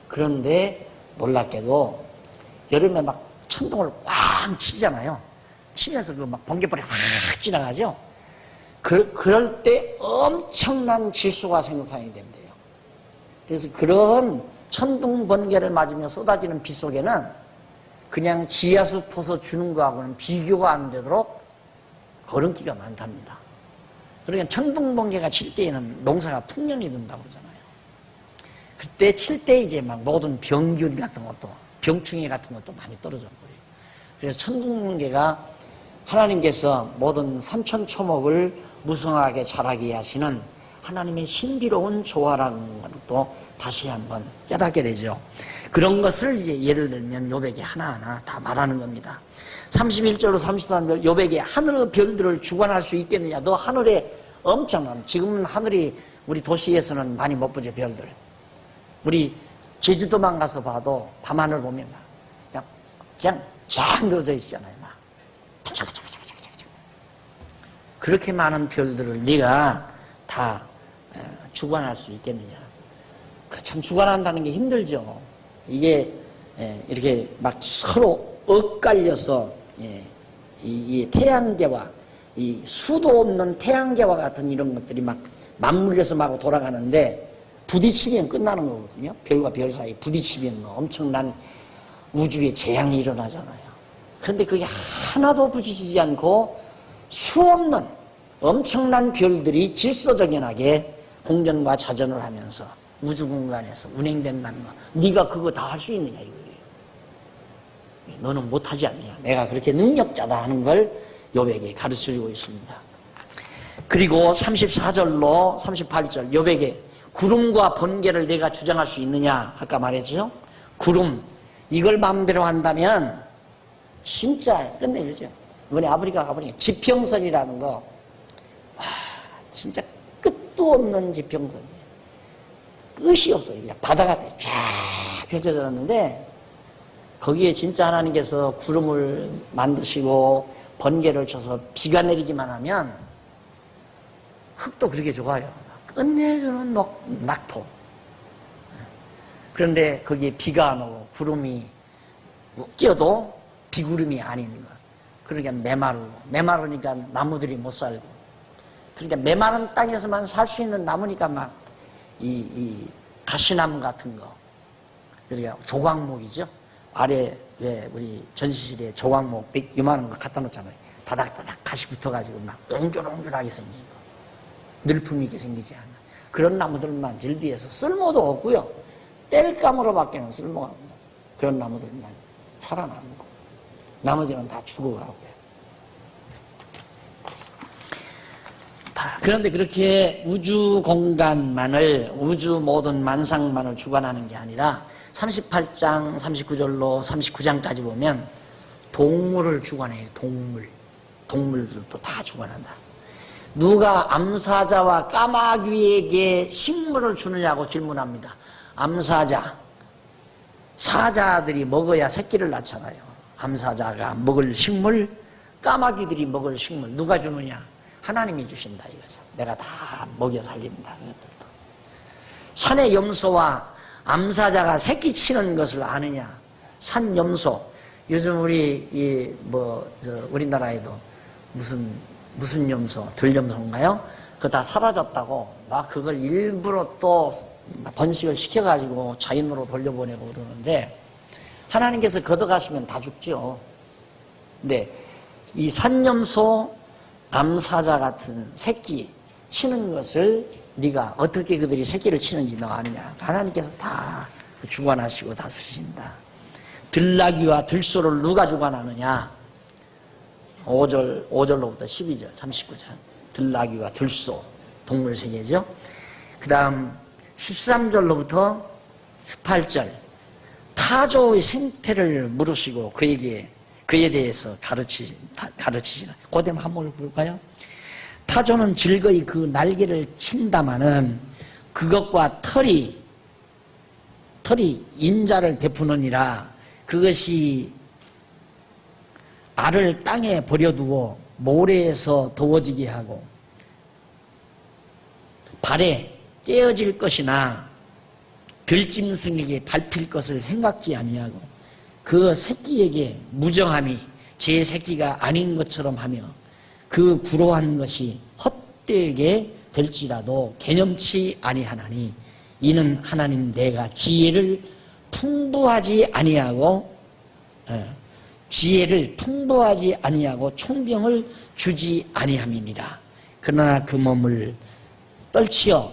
그런데 놀랍게도 여름에 막 천둥을 꽝 치잖아요. 치면서 그 막 번개불이 확 지나가죠. 그럴 때 엄청난 질소가 생산이 된대요. 그래서 그런 천둥 번개를 맞으며 쏟아지는 비 속에는 그냥 지하수 퍼서 주는 거하고는 비교가 안 되도록 거름기가 많답니다. 그러니까 천둥 번개가 칠 때에는 농사가 풍년이 든다고 그러잖아요. 그때 칠 때 이제 막 모든 병균 같은 것도, 병충해 같은 것도 많이 떨어져 버려요. 그래서 천둥 번개가 하나님께서 모든 산천초목을 무성하게 자라게 하시는 하나님의 신비로운 조화라는 것도 다시 한번 깨닫게 되죠. 그런 것을 이제 예를 들면 욥에게 하나하나 다 말하는 겁니다. 31절로 33절 욥에게 하늘의 별들을 주관할 수 있겠느냐. 너 하늘에 엄청난, 지금은 하늘이 우리 도시에서는 많이 못 보죠. 별들. 우리 제주도만 가서 봐도 밤하늘 보면 막 그냥 쫙 늘어져 있잖아요. 막 반짝반짝반짝반짝. 그렇게 많은 별들을 네가 다 주관할 수 있겠느냐. 참 주관한다는 게 힘들죠. 이게 이렇게 막 서로 엇갈려서 이 태양계와 이 수도 없는 태양계와 같은 이런 것들이 막 맞물려서 막 돌아가는데 부딪히면 끝나는 거거든요. 별과 별 사이 부딪히면 엄청난 우주의 재앙이 일어나잖아요. 그런데 그게 하나도 부딪히지 않고 수없는 엄청난 별들이 질서정연하게 공전과 자전을 하면서 우주 공간에서 운행된다는 거. 네가 그거 다 할 수 있느냐 이거예요. 너는 못하지 않느냐. 내가 그렇게 능력자다 하는 걸 욥에게 가르쳐주고 있습니다. 그리고 34절로 38절 욥에게 구름과 번개를 내가 주장할 수 있느냐 아까 말했죠. 구름 이걸 마음대로 한다면 진짜 끝내주죠. 이번에 아프리카 가보니까 지평선이라는 거 진짜 끝도 없는 지평선이에요. 끝이 없어요. 그냥 바다가 쫙 펼쳐졌는데 거기에 진짜 하나님께서 구름을 만드시고 번개를 쳐서 비가 내리기만 하면 흙도 그렇게 좋아요. 끝내주는 낙토. 그런데 거기에 비가 안 오고 구름이 끼어도 비구름이 아닌 거. 그러니까 메마르니까 나무들이 못 살고. 그러니까 메마른 땅에서만 살 수 있는 나무니까 막 이 가시나무 같은 거. 그러니까 조각목이죠. 아래 왜 우리 전시실에 조각목 요만한 거 갖다 놓잖아요. 다닥다닥 가시 붙어가지고 막 옹졸옹졸하게 생긴 거. 늘품 있게 생기지 않아. 그런 나무들만 질비해서 쓸모도 없고요. 땔감으로밖에는 쓸모가 없는 그런 나무들만 살아남고 나머지는 다 죽어가고요. 그런데 그렇게 우주 공간만을 우주 모든 만상만을 주관하는 게 아니라 38장 39절로 39장까지 보면 동물을 주관해요. 동물들도 다 주관한다. 누가 암사자와 까마귀에게 식물을 주느냐고 질문합니다. 암사자, 사자들이 먹어야 새끼를 낳잖아요. 암사자가 먹을 식물, 까마귀들이 먹을 식물 누가 주느냐? 하나님이 주신다 이거죠. 내가 다 먹여 살린다. 산의 염소와 암사자가 새끼 치는 것을 아느냐? 산 염소. 요즘 우리 우리나라에도 무슨 염소, 들염소인가요? 그거 다 사라졌다고 막 그걸 일부러 또 번식을 시켜가지고 자연으로 돌려보내고 그러는데 하나님께서 걷어가시면 다 죽죠. 근데 이 산염소, 암사자 같은 새끼 치는 것을 네가 어떻게 그들이 새끼를 치는지 너 아느냐? 하나님께서 다 주관하시고 다스리신다. 들나귀와 들소를 누가 주관하느냐? 5절로부터 12절, 39장. 들나귀와 들소, 동물세계죠. 그 다음 13절로부터 18절. 타조의 생태를 물으시고 그에 대해서 가르치시라. 그대로 한번 볼까요? 타조는 즐거이 그 날개를 친다마는 그것과 털이 인자를 베푸느니라. 그것이 알을 땅에 버려두고 모래에서 더워지게 하고 발에 깨어질 것이나 들짐승에게 밟힐 것을 생각지 아니하고 그 새끼에게 무정함이 제 새끼가 아닌 것처럼 하며 그 구로한 것이 헛되게 될지라도 개념치 아니하나니 이는 하나님 내가 지혜를 풍부하지 아니하고 총병을 주지 아니함이니라. 그러나 그 몸을 떨치어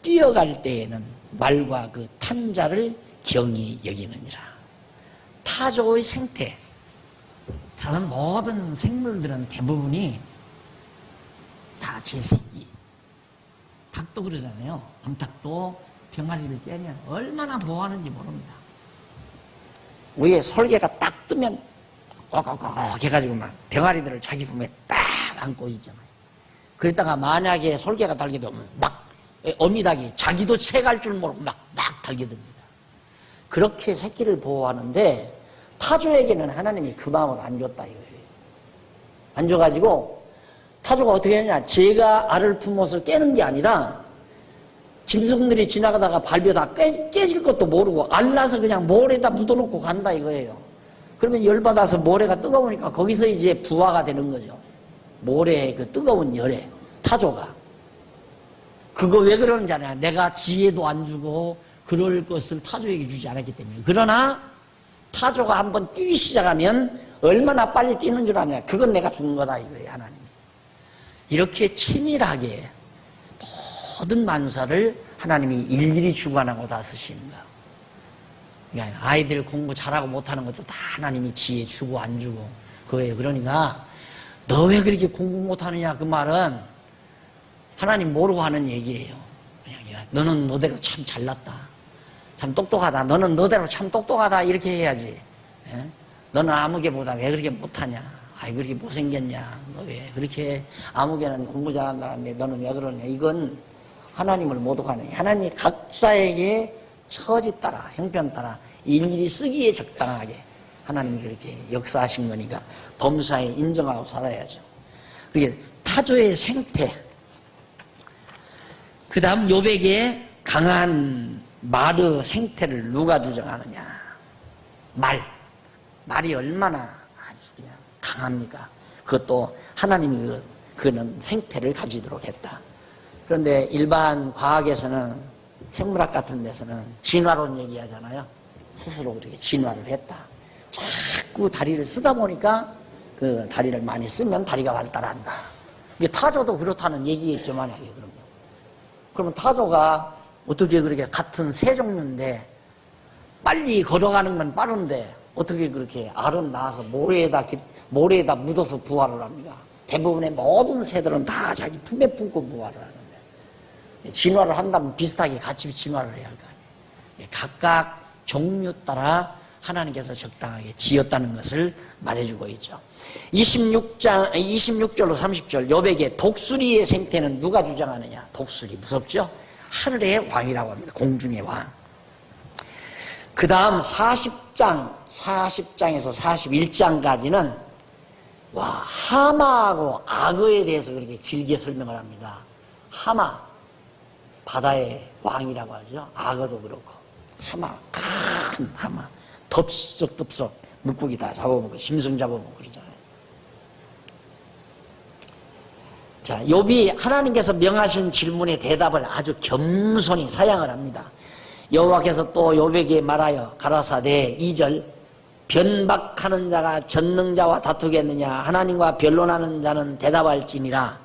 뛰어갈 때에는 말과 그 탄자를 경히 여기느니라. 타조의 생태. 다른 모든 생물들은 대부분이 다 제 새끼. 닭도 그러잖아요. 암탉도 병아리를 깨면 얼마나 보호하는지 모릅니다. 위에 솔개가 딱 뜨면 꼭꼭꼭 해가지고 막 병아리들을 자기 품에 딱 안고 있잖아요. 그랬다가 만약에 솔개가 달게 되면 막 어미닭이 자기도 채갈 줄 모르고 막 달게 됩니다. 그렇게 새끼를 보호하는데 타조에게는 하나님이 그 마음을 안 줬다 이거예요. 안 줘가지고 타조가 어떻게 했냐, 제가 알을 품어서 깨는 게 아니라 짐승들이 지나가다가 발벼 다 깨질 것도 모르고 알라서 그냥 모래에다 묻어놓고 간다 이거예요. 그러면 열받아서 모래가 뜨거우니까 거기서 이제 부화가 되는 거죠. 모래의 그 뜨거운 열에 타조가. 그거 왜 그러는지 아냐, 내가 지혜도 안 주고 그럴 것을 타조에게 주지 않았기 때문에. 그러나 타조가 한번 뛰기 시작하면 얼마나 빨리 뛰는 줄 아냐, 그건 내가 준 거다 이거예요. 하나님이 이렇게 치밀하게 모든 만사를 하나님이 일일이 주관하고 다스리는 거야. 그러니까 아이들 공부 잘하고 못하는 것도 다 하나님이 지혜 주고 안 주고 그거예요. 그러니까 너 왜 그렇게 공부 못하느냐, 그 말은 하나님 모르고 하는 얘기예요. 너는 너대로 참 잘났다, 참 똑똑하다, 너는 너대로 참 똑똑하다 이렇게 해야지. 예? 너는 아무개보다 왜 그렇게 못하냐, 아이 그렇게 못생겼냐, 너 왜 그렇게 아무개는 공부 잘한다는데 너는 왜 그러냐. 이건 하나님을 모독하는, 하나님이 각자에게 처지 따라 형편 따라 일일이 쓰기에 적당하게 하나님이 그렇게 역사하신 거니까 범사에 인정하고 살아야죠. 그게 타조의 생태. 그 다음 욥에게 강한 말의 생태를 누가 주장하느냐. 말이 얼마나 아주 그냥 강합니까. 그것도 하나님이 그는 생태를 가지도록 했다. 그런데 일반 과학에서는, 생물학 같은 데서는 진화론 얘기하잖아요. 스스로 그렇게 진화를 했다. 자꾸 다리를 쓰다 보니까 그 다리를 많이 쓰면 다리가 발달한다. 이게 타조도 그렇다는 얘기겠죠, 만약에. 그러면 타조가 어떻게 그렇게 같은 새 종류인데 빨리 걸어가는 건 빠른데 어떻게 그렇게 알은 낳아서 모래에다 묻어서 부화를 합니까? 대부분의 모든 새들은 다 자기 품에 품고 부화를 하는데, 진화를 한다면 비슷하게 같이 진화를 해야 할 거 아니에요. 각각 종류 따라 하나님께서 적당하게 지었다는 것을 말해주고 있죠. 26절로 30절 욥에게 독수리의 생태는 누가 주장하느냐. 독수리 무섭죠? 하늘의 왕이라고 합니다. 공중의 왕. 그 다음 40장에서 41장까지는 하마하고 악어에 대해서 그렇게 길게 설명을 합니다. 하마, 바다의 왕이라고 하죠. 악어도 그렇고. 하마, 큰 하마, 덥석덥석 물고기 다 잡아먹고 짐승 잡아먹고 그러잖아요. 자, 욥이 하나님께서 명하신 질문의 대답을 아주 겸손히 사양을 합니다. 여호와께서 또 욥에게 말하여 가라사대 2절 변박하는 자가 전능자와 다투겠느냐. 하나님과 변론하는 자는 대답할지니라.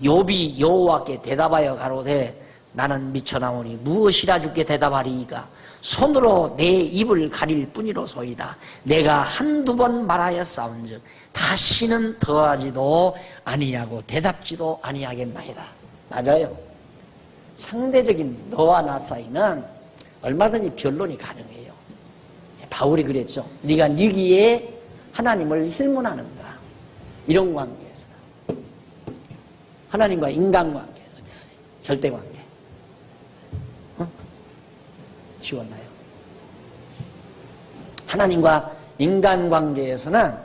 욥이 여호와께 대답하여 가로되 나는 미쳐나오니 무엇이라 주께 대답하리이까. 손으로 내 입을 가릴 뿐이로소이다. 내가 한두 번 말하였사온즉 다시는 더하지도 아니하고 대답지도 아니하겠나이다. 맞아요. 상대적인 너와 나 사이는 얼마든지 변론이 가능해요. 바울이 그랬죠. 네가 네기에 하나님을 힐문하는가. 이런 관계에서 하나님과 인간관계 어디 있어요? 절대관계. 쉬웠나요? 하나님과 인간관계에서는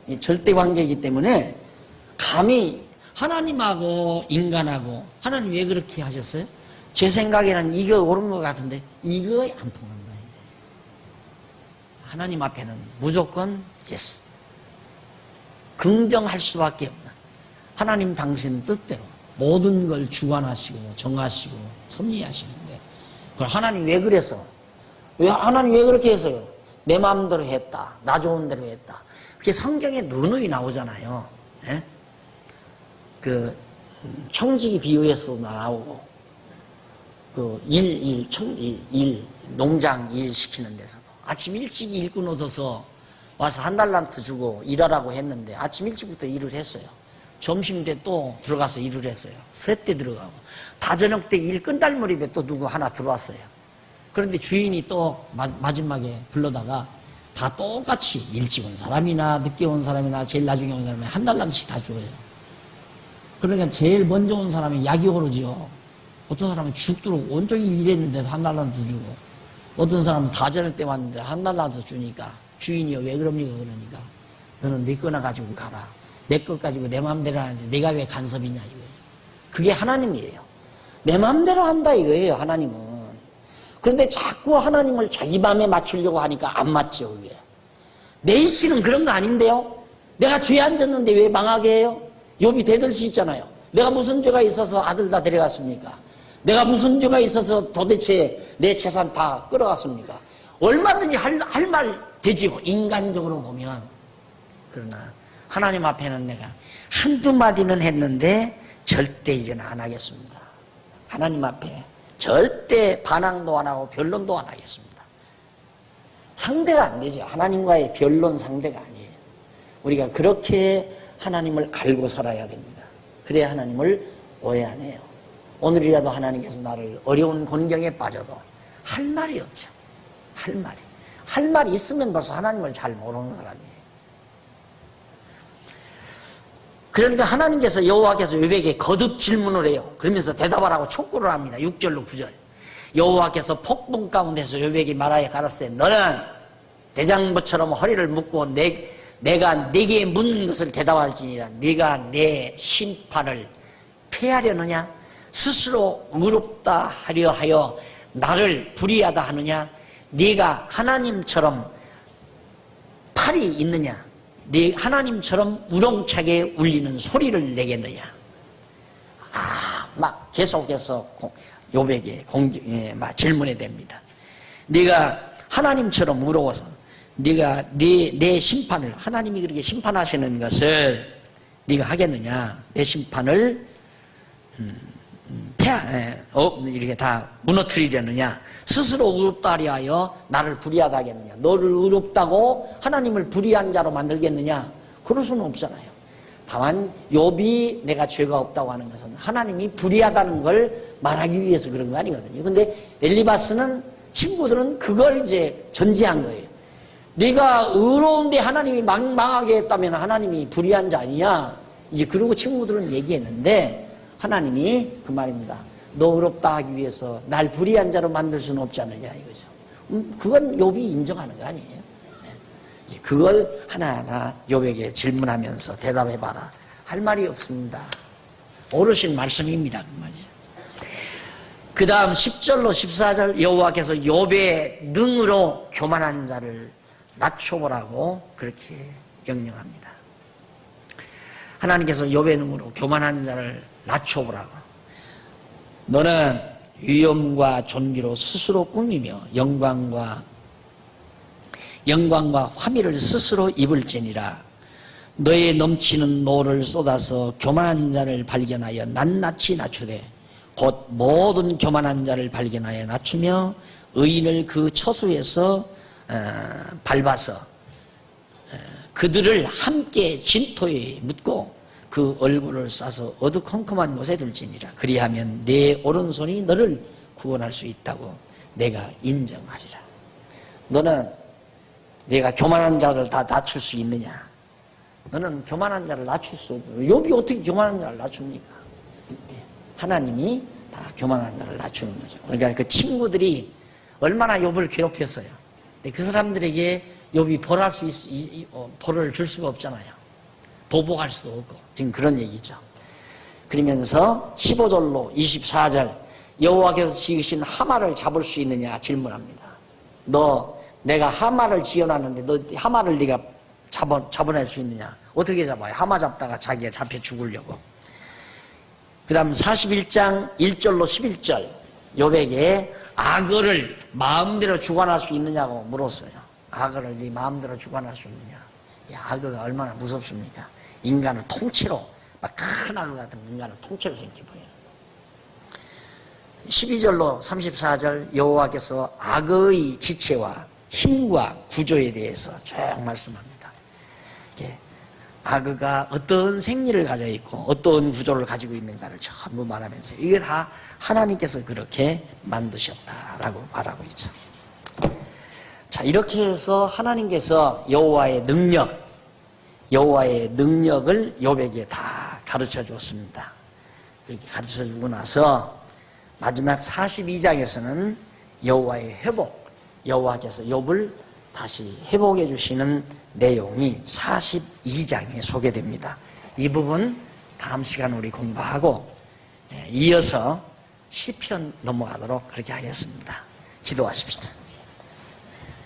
이 절대관계이기 때문에 감히 하나님하고 인간하고 하나님 왜 그렇게 하셨어요? 제 생각에는 이거 옳은 것 같은데 이거 안 통한다. 하나님 앞에는 무조건 예스. 긍정할 수밖에 없는 하나님 당신 뜻대로 모든 걸 주관하시고 정하시고 섭리하시는데 그걸 하나님 왜 그래서? 하나님 왜 그렇게 했어요? 내 마음대로 했다. 나 좋은 대로 했다. 그게 성경에 누누이 나오잖아요. 예? 그 청지기 비유에서도 나오고 그 일 농장 일 시키는 데서도 아침 일찍 일꾼 얻어서 와서 한 달란트 주고 일하라고 했는데 아침 일찍부터 일을 했어요. 점심 때 또 들어가서 일을 했어요. 새 때 들어가고 다 저녁 때 일 끝날 무렵에 또 누구 하나 들어왔어요. 그런데 주인이 또 마지막에 불러다가 다 똑같이 일찍 온 사람이나 늦게 온 사람이나 제일 나중에 온 사람이나 한 달란트씩 다 줘요. 그러니까 제일 먼저 온 사람이 약이 오르죠. 어떤 사람은 죽도록 온종일 일했는데도 한 달란트 주고 어떤 사람은 다 저녁 때 왔는데 한 달란트 주니까 주인이요 왜 그럽니까? 그러니까 너는 네 거나 가지고 가라. 내 것 가지고 내 마음대로 하는데 내가 왜 간섭이냐 이거예요. 그게 하나님이에요. 내 마음대로 한다 이거예요. 하나님은. 그런데 자꾸 하나님을 자기 마음에 맞추려고 하니까 안 맞죠. 그게. 내 일식은 그런 거 아닌데요. 내가 죄 안 졌는데 왜 망하게 해요? 욥이 되들 수 있잖아요. 내가 무슨 죄가 있어서 아들 다 데려갔습니까? 내가 무슨 죄가 있어서 도대체 내 재산 다 끌어갔습니까? 얼마든지 할 말 되지요. 인간적으로 보면. 그러나 하나님 앞에는 내가 한두 마디는 했는데 절대 이제는 안 하겠습니다. 하나님 앞에 절대 반항도 안 하고 변론도 안 하겠습니다. 상대가 안 되죠. 하나님과의 변론 상대가 아니에요. 우리가 그렇게 하나님을 알고 살아야 됩니다. 그래야 하나님을 오해 안 해요. 오늘이라도 하나님께서 나를 어려운 곤경에 빠져도 할 말이 없죠. 할 말이 있으면 벌써 하나님을 잘 모르는 사람이에요. 그러니까 하나님께서 여호와께서 욥에게 거듭 질문을 해요. 그러면서 대답하라고 촉구를 합니다. 6절로 9절. 여호와께서 폭풍 가운데서 욥에게 말하여 가라사대 너는 대장부처럼 허리를 묶고 내가 네게 묻는 것을 대답할지니라. 네가 내 심판을 패하려느냐? 스스로 의롭다 하려 하여 나를 불의하다 하느냐? 네가 하나님처럼 팔이 있느냐? 네 하나님처럼 우렁차게 울리는 소리를 내겠느냐? 막 계속해서 욥에게 질문이 됩니다. 네가 하나님처럼 울어서 네가 내 심판을 하나님이 그렇게 심판하시는 것을 네가 하겠느냐? 내 심판을 이렇게 다 무너뜨리려느냐? 스스로 의롭다 하려 하여 나를 불의하다 하겠느냐? 너를 의롭다고 하나님을 불의한 자로 만들겠느냐? 그럴 수는 없잖아요. 다만 욥이 내가 죄가 없다고 하는 것은 하나님이 불의하다는 걸 말하기 위해서 그런 거 아니거든요. 근데 엘리바스는 친구들은 그걸 이제 전제한 거예요. 네가 의로운데 하나님이 망하게 했다면 하나님이 불의한 자 아니냐? 이제 그러고 친구들은 얘기했는데 하나님이 그 말입니다. 너 의롭다 하기 위해서 날 불의한 자로 만들 수는 없지 않느냐 이거죠. 그건 욥이 인정하는 거 아니에요. 이제 그걸 하나하나 욥에게 질문하면서 대답해봐라. 할 말이 없습니다. 어르신 말씀입니다. 그 말이죠. 그 다음 10절로 14절 여호와께서 욥의 능으로 교만한 자를 낮춰보라고 그렇게 명령합니다. 하나님께서 욥의 능으로 교만한 자를 낮춰보라고. 너는 위엄과 존귀로 스스로 꾸미며 영광과 화미를 스스로 입을지니라. 너의 넘치는 노를 쏟아서 교만한 자를 발견하여 낱낱이 낮추되 곧 모든 교만한 자를 발견하여 낮추며 의인을 그 처소에서 밟아서 그들을 함께 진토에 묻고 그 얼굴을 싸서 어두컴컴한 곳에 둘지니라. 그리하면 내 오른손이 너를 구원할 수 있다고 내가 인정하리라. 너는 내가 교만한 자를 다 낮출 수 있느냐? 너는 교만한 자를 낮출 수 없고 욥이 어떻게 교만한 자를 낮춥니까? 하나님이 다 교만한 자를 낮추는 거죠. 그러니까 그 친구들이 얼마나 욥을 괴롭혔어요. 근데 그 사람들에게 욥이 벌을 줄 수가 없잖아요. 보복할 수도 없고. 지금 그런 얘기죠. 그러면서 15절로 24절 여호와께서 지으신 하마를 잡을 수 있느냐 질문합니다. 내가 하마를 지어놨는데 너 하마를 네가 잡아낼 수 있느냐? 어떻게 잡아요? 하마 잡다가 자기가 잡혀 죽으려고. 그 다음 41장 1절로 11절 욥에게 악어를 마음대로 주관할 수 있느냐고 물었어요. 악어를 네 마음대로 주관할 수 있느냐? 악어가 얼마나 무섭습니까? 인간을 통째로 막 큰 악어 같은 인간을 통째로 생기고요. 12절로 34절 여호와께서 악어의 지체와 힘과 구조에 대해서 쭉 말씀합니다. 악어가 어떤 생리를 가지고 있고 어떤 구조를 가지고 있는가를 전부 말하면서 이게 다 하나님께서 그렇게 만드셨다라고 말하고 있죠. 자, 이렇게 해서 하나님께서 여호와의 능력을 욥에게 다 가르쳐 주었습니다. 그렇게 가르쳐 주고 나서 마지막 42장에서는 여호와의 회복, 여호와께서 욥을 다시 회복해 주시는 내용이 42장에 소개됩니다. 이 부분 다음 시간 우리 공부하고 이어서 시편 넘어가도록 그렇게 하겠습니다. 기도하십시다.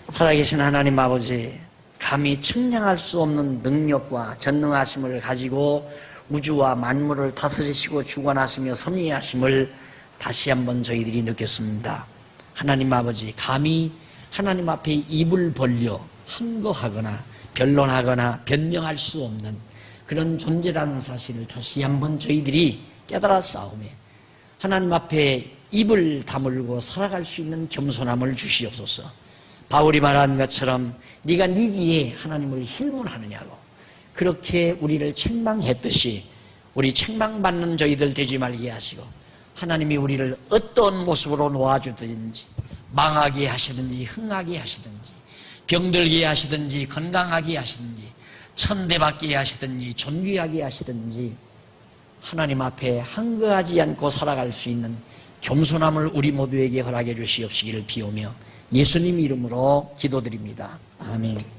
살아계신 하나님 아버지, 감히 측량할 수 없는 능력과 전능하심을 가지고 우주와 만물을 다스리시고 주관하시며 섭리하심을 다시 한번 저희들이 느꼈습니다. 하나님 아버지, 감히 하나님 앞에 입을 벌려 항거하거나 변론하거나 변명할 수 없는 그런 존재라는 사실을 다시 한번 저희들이 깨달았사오며 하나님 앞에 입을 다물고 살아갈 수 있는 겸손함을 주시옵소서. 바울이 말한 것처럼 네가 위기에 하나님을 힐문하느냐고 그렇게 우리를 책망했듯이 우리 책망받는 저희들 되지 말게 하시고 하나님이 우리를 어떤 모습으로 놓아주든지 망하게 하시든지 흥하게 하시든지 병들게 하시든지 건강하게 하시든지 천대받게 하시든지 존귀하게 하시든지 하나님 앞에 항거하지 않고 살아갈 수 있는 겸손함을 우리 모두에게 허락해 주시옵시기를 비오며 예수님 이름으로 기도드립니다. 아멘.